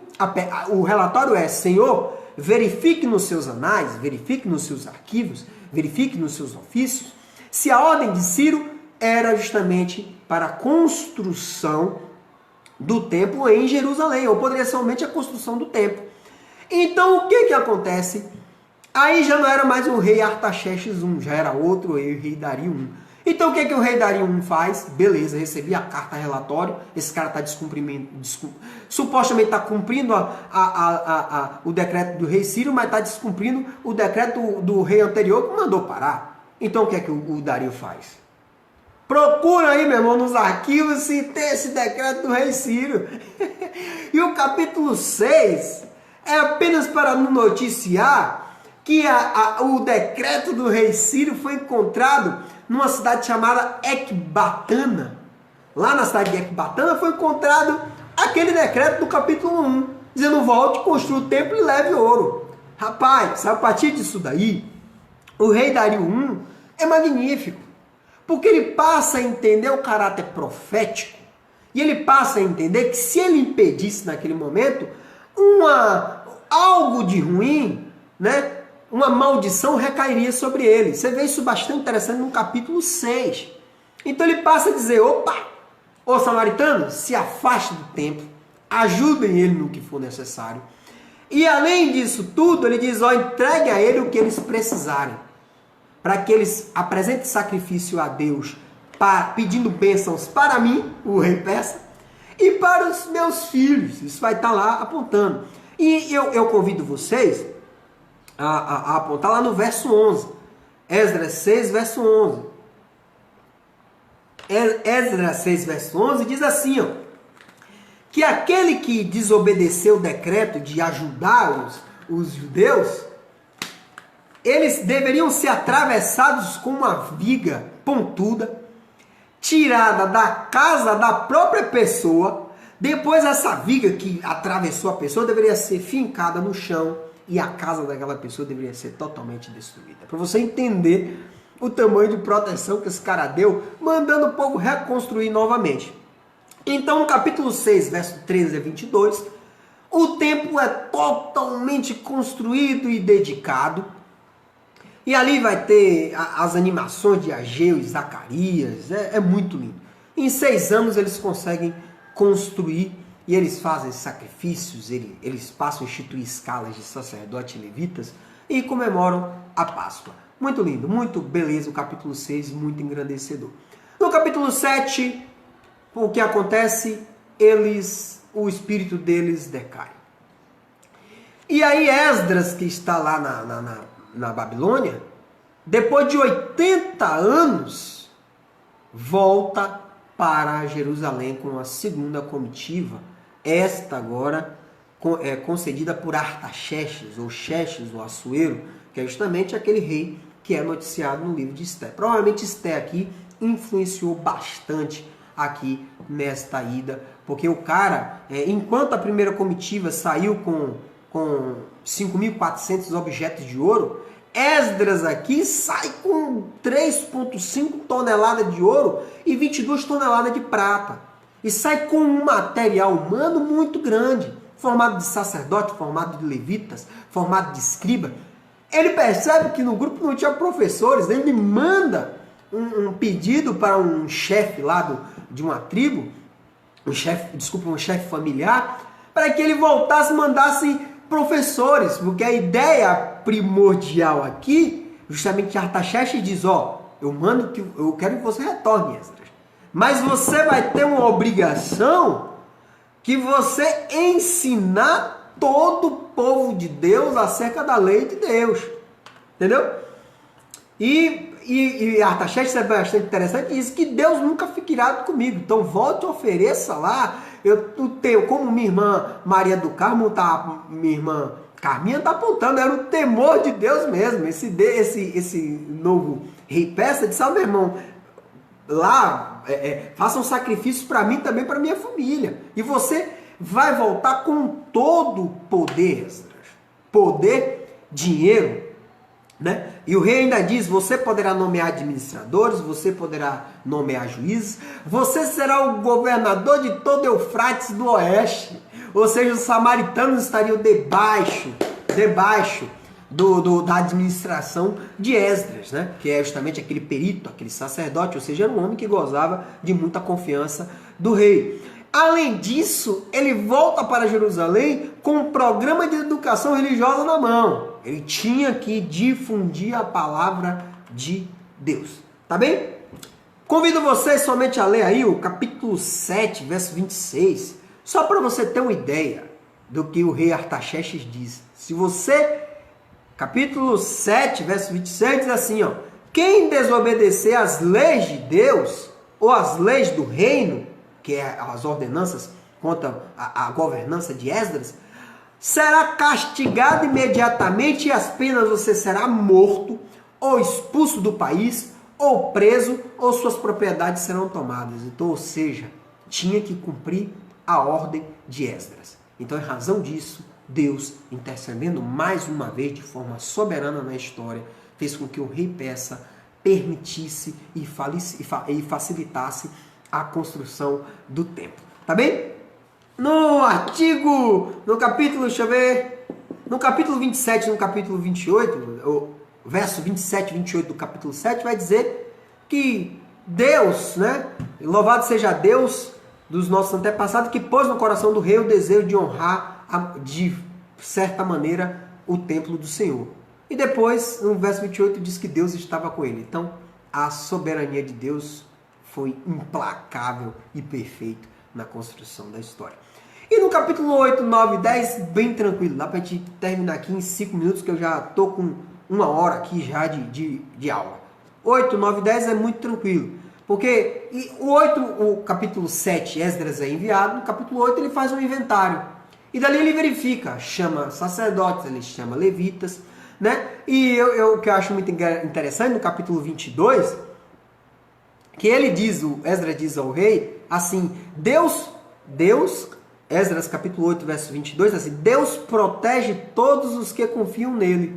o relatório é: Senhor, verifique nos seus anais, verifique nos seus arquivos, verifique nos seus ofícios, se a ordem de Ciro era justamente para a construção do templo em Jerusalém, ou poderia ser somente a construção do templo. Então o que acontece? Aí já não era mais o rei Artaxerxes I, já era outro rei, o rei Dario I. Então o que o rei Dario I faz? Beleza, recebi a carta relatório, esse cara está supostamente está cumprindo o decreto do rei Ciro, mas está descumprindo o decreto do rei anterior que mandou parar. Então o que o Dario faz? Procura aí, meu irmão, nos arquivos se tem esse decreto do rei Ciro. E o capítulo 6 é apenas para nos noticiar que o decreto do rei Ciro foi encontrado numa cidade chamada Ecbatana. Lá na cidade de Ecbatana foi encontrado aquele decreto do capítulo 1, dizendo: volte, construa o templo e leve ouro. Rapaz, a partir disso daí, o rei Dario I é magnífico, porque ele passa a entender o caráter profético, e ele passa a entender que se ele impedisse naquele momento algo de ruim, né, uma maldição recairia sobre ele. Você vê isso bastante interessante no capítulo 6. Então ele passa a dizer: opa, ô samaritano, se afaste do templo, ajudem ele no que for necessário. E além disso tudo, ele diz: ó, entregue a ele o que eles precisarem, para que eles apresentem sacrifício a Deus, pedindo bênçãos para mim, o rei persa, e para os meus filhos. Isso vai estar lá apontando. E eu convido vocês a apontar lá no verso 11. Esdras 6, verso 11. Esdras 6, verso 11 diz assim, ó: que aquele que desobedeceu o decreto de ajudar os judeus, eles deveriam ser atravessados com uma viga pontuda, tirada da casa da própria pessoa. Depois essa viga que atravessou a pessoa deveria ser fincada no chão e a casa daquela pessoa deveria ser totalmente destruída. Para você entender o tamanho de proteção que esse cara deu, mandando o povo reconstruir novamente. Então, no capítulo 6, verso 13 a 22, o templo é totalmente construído e dedicado. E ali vai ter as animações de Ageu e Zacarias. É muito lindo. Em 6 anos eles conseguem construir e eles fazem sacrifícios, eles passam a instituir escalas de sacerdotes e levitas e comemoram a Páscoa. Muito lindo, muito beleza o capítulo 6, muito engrandecedor. No capítulo 7, o que acontece? O espírito deles decai. E aí Esdras, que está lá na Babilônia, depois de 80 anos, volta para Jerusalém com a segunda comitiva, esta agora é concedida por Artaxerxes, ou Xerxes, o Assuero, que é justamente aquele rei que é noticiado no livro de Esté. Provavelmente Esté aqui influenciou bastante aqui nesta ida, porque o cara, enquanto a primeira comitiva saiu com 5.400 objetos de ouro, Esdras aqui sai com 3,5 toneladas de ouro e 22 toneladas de prata. E sai com um material humano muito grande, formado de sacerdote, formado de levitas, formado de escriba. Ele percebe que no grupo não tinha professores, ele manda um pedido para um chefe lá de uma tribo, um chefe familiar, para que ele voltasse e mandasse professores, porque a ideia primordial aqui, justamente Artaxerxes diz: ó, eu quero que você retorne, Esdras, mas você vai ter uma obrigação que você ensinar todo o povo de Deus acerca da lei de Deus, entendeu? E Artaxerxes é bastante interessante, diz que Deus nunca fica irado comigo, então volte e ofereça lá. Eu tenho, como minha irmã Maria do Carmo, minha irmã Carminha está apontando, era o temor de Deus mesmo. Esse novo rei persa disse: meu irmão, lá faça um sacrifício para mim também, para minha família. E você vai voltar com todo o poder, poder, dinheiro, né? E o rei ainda diz: você poderá nomear administradores, você poderá nomear juízes, você será o governador de todo Eufrates do oeste. Ou seja, os samaritanos estariam debaixo da administração de Esdras, né? Que é justamente aquele perito, aquele sacerdote, ou seja, era um homem que gozava de muita confiança do rei. Além disso, ele volta para Jerusalém com um programa de educação religiosa na mão. Ele tinha que difundir a palavra de Deus. Tá bem? Convido vocês somente a ler aí o capítulo 7, verso 26, só para você ter uma ideia do que o rei Artaxerxes diz. Se você, capítulo 7, verso 26, diz assim, ó: quem desobedecer às leis de Deus, ou às leis do reino, que é as ordenanças quanto à governança de Esdras, será castigado imediatamente e as penas você será morto, ou expulso do país, ou preso, ou suas propriedades serão tomadas. Então, ou seja, tinha que cumprir a ordem de Esdras. Então, em razão disso, Deus, intercedendo mais uma vez de forma soberana na história, fez com que o rei persa permitisse e facilitasse a construção do templo. Tá bem? No capítulo, deixa eu ver, no capítulo 27, no capítulo 28, o verso 27 e 28 do capítulo 7 vai dizer que Deus, né, louvado seja Deus dos nossos antepassados, que pôs no coração do rei o desejo de honrar, de certa maneira, o templo do Senhor. E depois, no verso 28, diz que Deus estava com ele. Então, a soberania de Deus foi implacável e perfeita na construção da história. E no capítulo 8, 9 e 10, bem tranquilo. Dá pra gente terminar aqui em 5 minutos, que eu já tô com 1 hora aqui já de aula. 8, 9 e 10 é muito tranquilo. Porque o capítulo 7, Esdras é enviado. No capítulo 8 ele faz um inventário. E dali ele verifica, chama sacerdotes, ele chama levitas, né? E o que eu acho muito interessante no capítulo 22, que Esdras diz ao rei, assim, Deus, Esdras capítulo 8, verso 22, assim, Deus protege todos os que confiam nele.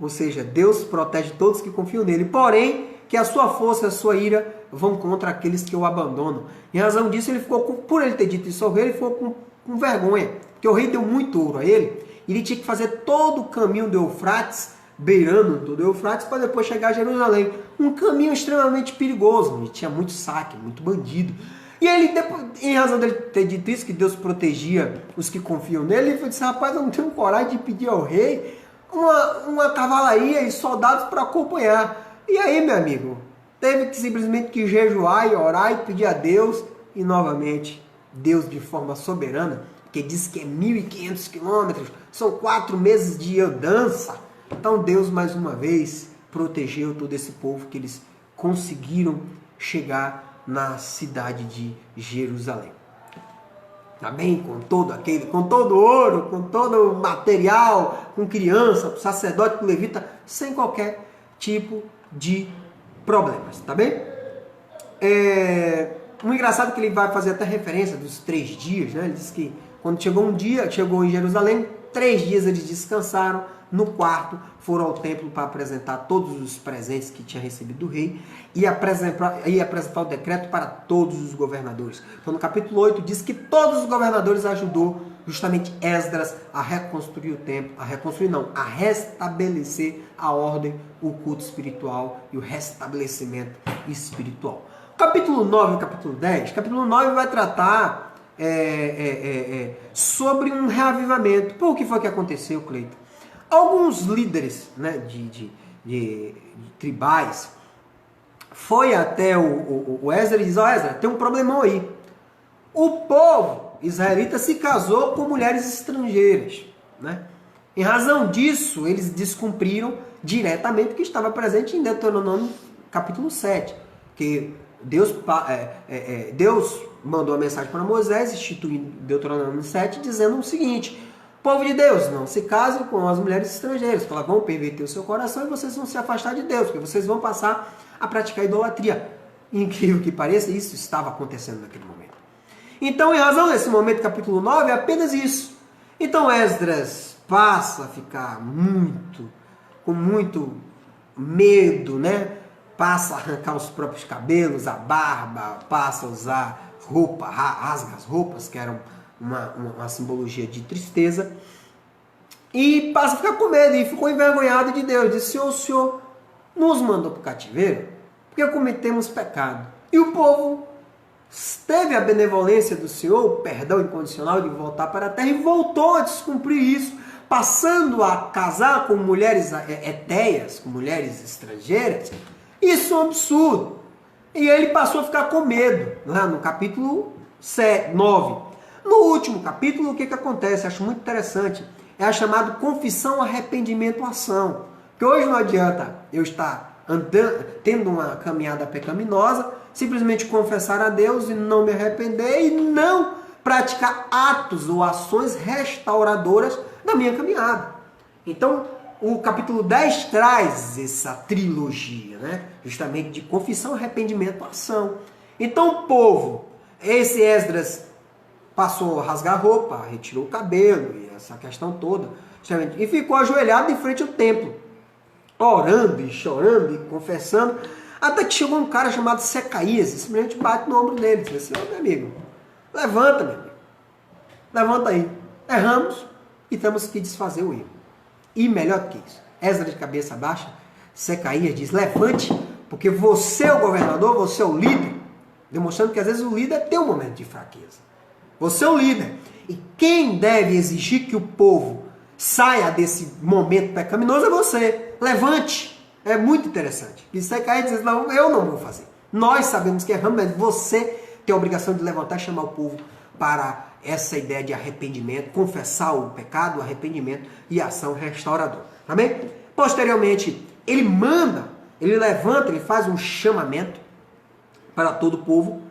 Ou seja, Deus protege todos que confiam nele, porém, que a sua força e a sua ira vão contra aqueles que o abandonam. Em razão disso, por ele ter dito isso ao rei, ele ficou com vergonha, porque o rei deu muito ouro a ele, e ele tinha que fazer todo o caminho do Eufrates, beirando todo o Eufrates, para depois chegar a Jerusalém. Um caminho extremamente perigoso, onde tinha muito saque, muito bandido. E ele, em razão dele ter dito isso, que Deus protegia os que confiam nele, ele disse, rapaz, eu não tenho coragem de pedir ao rei uma cavalaria e soldados para acompanhar. E aí, meu amigo, teve que simplesmente que jejuar e orar e pedir a Deus, e novamente, Deus de forma soberana, que diz que é 1.500 quilômetros, são 4 meses de andança. Então Deus, mais uma vez, protegeu todo esse povo, que eles conseguiram chegar na cidade de Jerusalém. Tá bem? Com todo o ouro, com todo o material, com criança, com sacerdote, com levita, sem qualquer tipo de problemas, tá bem? O engraçado é que ele vai fazer até referência dos 3 dias, né? Ele diz que quando chegou em Jerusalém, 3 dias eles descansaram, no 4º foram ao templo para apresentar todos os presentes que tinha recebido do rei e apresentar o decreto para todos os governadores. Então no capítulo 8 diz que todos os governadores ajudou justamente Esdras a reconstruir o templo, a restabelecer a ordem, o culto espiritual e o restabelecimento espiritual. Capítulo 9 e capítulo 10, capítulo 9 vai tratar sobre um reavivamento. Por que foi que aconteceu, Cleiton? Alguns líderes, né, de tribais foi até o Esdras e diz, Esdras, tem um problemão aí. O povo israelita se casou com mulheres estrangeiras, né? Em razão disso, eles descumpriram diretamente o que estava presente em Deuteronômio capítulo 7, que Deus mandou a mensagem para Moisés, instituindo Deuteronômio 7, dizendo o seguinte: povo de Deus, não se casem com as mulheres estrangeiras, porque elas vão perverter o seu coração e vocês vão se afastar de Deus, porque vocês vão passar a praticar idolatria. Incrível que pareça, isso estava acontecendo naquele momento. Então, em razão desse momento, capítulo 9, é apenas isso. Então, Esdras passa a ficar com muito medo, né? Passa a arrancar os próprios cabelos, a barba, passa a usar roupa, rasga as roupas, que eram uma simbologia de tristeza, e passa a ficar com medo, e ficou envergonhado de Deus. Disse: o Senhor nos mandou para o cativeiro porque cometemos pecado. E o povo teve a benevolência do Senhor, o perdão incondicional de voltar para a terra, e voltou a descumprir isso, passando a casar com mulheres etéias, com mulheres estrangeiras. Isso é um absurdo. E ele passou a ficar com medo, né? No capítulo 9. No último capítulo, o que acontece? Acho muito interessante. É a chamada confissão, arrependimento, ação. Porque hoje não adianta eu estar tendo uma caminhada pecaminosa, simplesmente confessar a Deus e não me arrepender e não praticar atos ou ações restauradoras da minha caminhada. Então, o capítulo 10 traz essa trilogia, né? Justamente de confissão, arrependimento, ação. Então o povo, esse Esdras passou a rasgar a roupa, retirou o cabelo e essa questão toda, e ficou ajoelhado em frente ao templo, orando e chorando e confessando, até que chegou um cara chamado Secaías, e simplesmente bate no ombro dele, e diz assim: ô meu amigo, levanta, meu amigo, levanta aí, erramos e temos que desfazer o erro. E melhor do que isso, Esdras de cabeça baixa, Secaías diz: levante, porque você é o governador, você é o líder, demonstrando que às vezes o líder tem um momento de fraqueza. Você é o líder. E quem deve exigir que o povo saia desse momento pecaminoso é você. Levante. É muito interessante. E Secaías diz: não, eu não vou fazer. Nós sabemos que erramos, mas você tem a obrigação de levantar e chamar o povo para essa ideia de arrependimento, confessar o pecado, o arrependimento e ação restauradora. Amém? Posteriormente, ele manda, ele levanta, ele faz um chamamento para todo o povo.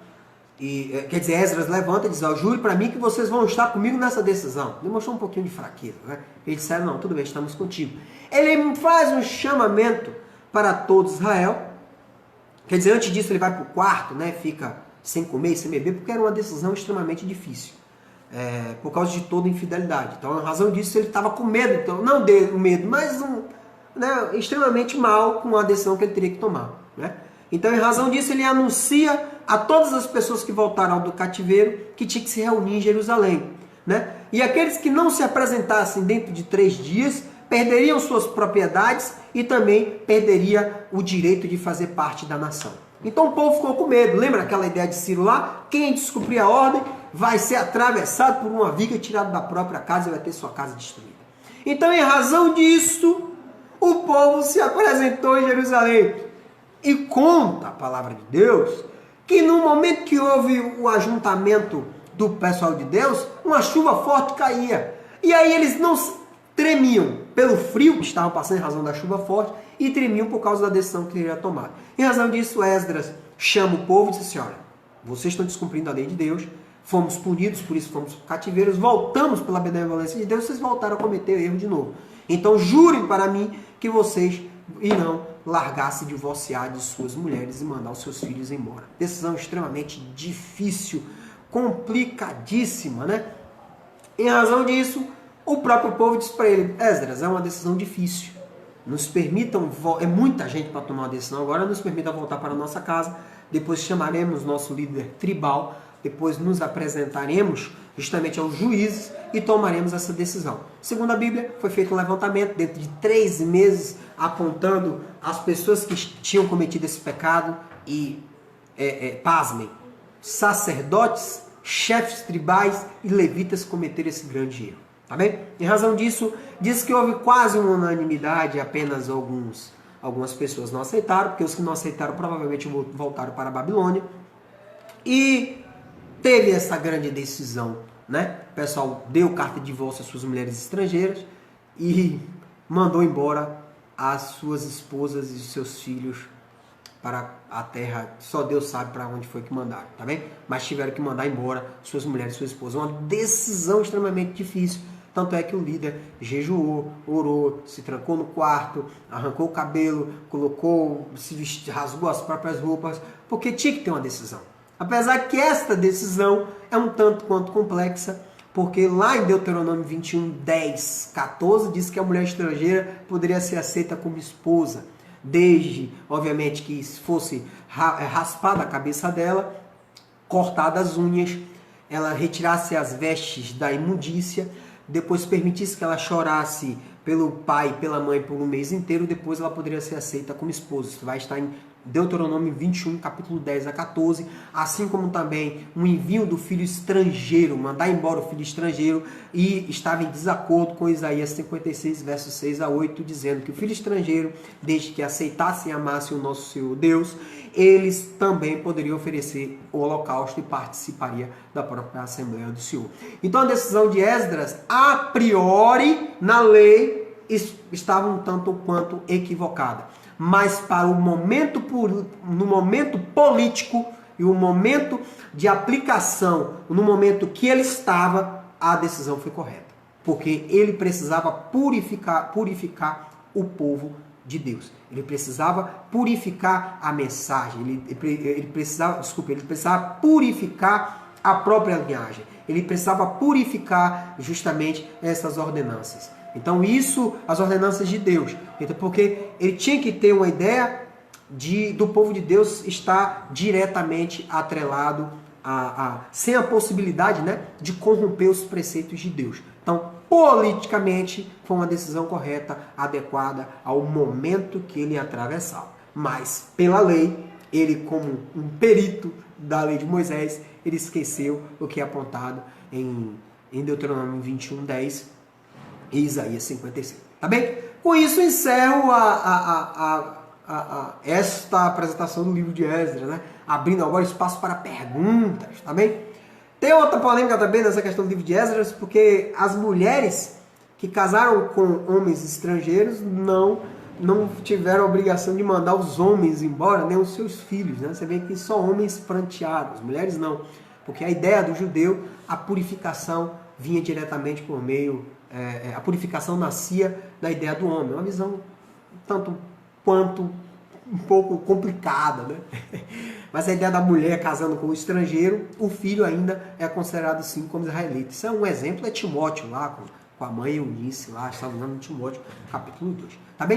E, quer dizer, Esdras levanta e diz: jure para mim que vocês vão estar comigo nessa decisão. Demonstrou um pouquinho de fraqueza, né? Eles disseram: não, tudo bem, estamos contigo. Ele faz um chamamento para todo Israel. Quer dizer, antes disso ele vai para o quarto, né? Fica sem comer e sem beber, porque era uma decisão extremamente difícil. Por causa de toda infidelidade. Então, a razão disso, ele estava com medo. Então, não deu medo, mas extremamente mal com a decisão que ele teria que tomar, né? Então, em razão disso, ele anuncia a todas as pessoas que voltaram do cativeiro que tinha que se reunir em Jerusalém, né? E aqueles que não se apresentassem dentro de 3 dias perderiam suas propriedades e também perderia o direito de fazer parte da nação. Então o povo ficou com medo. Lembra aquela ideia de Ciro lá? Quem descumprir a ordem vai ser atravessado por uma viga, tirado da própria casa e vai ter sua casa destruída. Então, em razão disso, o povo se apresentou em Jerusalém. E conta a palavra de Deus que no momento que houve o ajuntamento do pessoal de Deus, uma chuva forte caía. E aí eles não tremiam pelo frio que estavam passando em razão da chuva forte e tremiam por causa da decisão que ele ia tomar. Em razão disso, Esdras chama o povo e diz assim: olha, vocês estão descumprindo a lei de Deus, fomos punidos, por isso fomos cativeiros, voltamos pela benevolência de Deus, vocês voltaram a cometer o erro de novo. Então jurem para mim que vocês irão largar-se, divorciar de suas mulheres e mandar os seus filhos embora. Decisão extremamente difícil, complicadíssima, né? Em razão disso, o próprio povo diz para ele: Esdras, é uma decisão difícil. Nos permitam, é muita gente para tomar uma decisão agora, nos permita voltar para a nossa casa, depois chamaremos nosso líder tribal, depois nos apresentaremos justamente aos juízes e tomaremos essa decisão. Segundo a Bíblia, foi feito um levantamento dentro de 3 meses, apontando as pessoas que tinham cometido esse pecado e, pasmem, sacerdotes, chefes tribais e levitas cometeram esse grande erro. Tá bem? Em razão disso, diz que houve quase uma unanimidade, apenas algumas pessoas não aceitaram, porque os que não aceitaram provavelmente voltaram para a Babilônia. E teve essa grande decisão, né? O pessoal deu carta de divórcio às suas mulheres estrangeiras e mandou embora as suas esposas e os seus filhos para a terra, só Deus sabe para onde foi que mandaram, tá bem? Mas tiveram que mandar embora suas mulheres e suas esposas. Uma decisão extremamente difícil. Tanto é que o líder jejuou, orou, se trancou no quarto, arrancou o cabelo, rasgou as próprias roupas, porque tinha que ter uma decisão. Apesar que esta decisão é um tanto quanto complexa, porque lá em Deuteronômio 21, 10, 14, diz que a mulher estrangeira poderia ser aceita como esposa, desde, obviamente, que fosse raspada a cabeça dela, cortada as unhas, ela retirasse as vestes da imundícia, depois permitisse que ela chorasse pelo pai e pela mãe por um mês inteiro, depois ela poderia ser aceita como esposa. Isso vai estar em Deuteronômio 21, capítulo 10 a 14, assim como também um envio do filho estrangeiro, mandar embora o filho estrangeiro, e estava em desacordo com Isaías 56, versos 6 a 8, dizendo que o filho estrangeiro, desde que aceitassem e amassem o nosso Senhor Deus, eles também poderiam oferecer o holocausto e participaria da própria Assembleia do Senhor. Então a decisão de Esdras, a priori, na lei, estava um tanto quanto equivocada. Mas para no momento político e o momento de aplicação, no momento que ele estava, a decisão foi correta. porque ele precisava purificar o povo de Deus. Ele precisava purificar a mensagem, ele precisava purificar a própria linhagem. Ele precisava purificar justamente essas ordenanças. Então isso, as ordenanças de Deus. Então, porque ele tinha que ter uma ideia do povo de Deus estar diretamente atrelado sem a possibilidade, né, de corromper os preceitos de Deus. Então, politicamente, foi uma decisão correta, adequada ao momento que ele atravessava. Mas, pela lei, ele, como um perito da lei de Moisés, ele esqueceu o que é apontado em Deuteronômio 21:10 e Isaías 55. Tá bem? Com isso, encerro esta apresentação do livro de Esdras, né? Abrindo agora espaço para perguntas, tá bem? Tem outra polêmica também nessa questão do livro de Esdras, porque as mulheres que casaram com homens estrangeiros não tiveram a obrigação de mandar os homens embora, nem os seus filhos, né? Você vê que só homens prantearam, as mulheres não. Porque a ideia do judeu, a purificação vinha diretamente por meio, a purificação nascia da ideia do homem. Uma visão tanto quanto um pouco complicada, né? Mas a ideia da mulher casando com o estrangeiro, o filho ainda é considerado sim como israelita. Isso é um exemplo, é Timóteo lá, com a mãe Eunice lá, está falando de Timóteo, capítulo 2. Tá bem?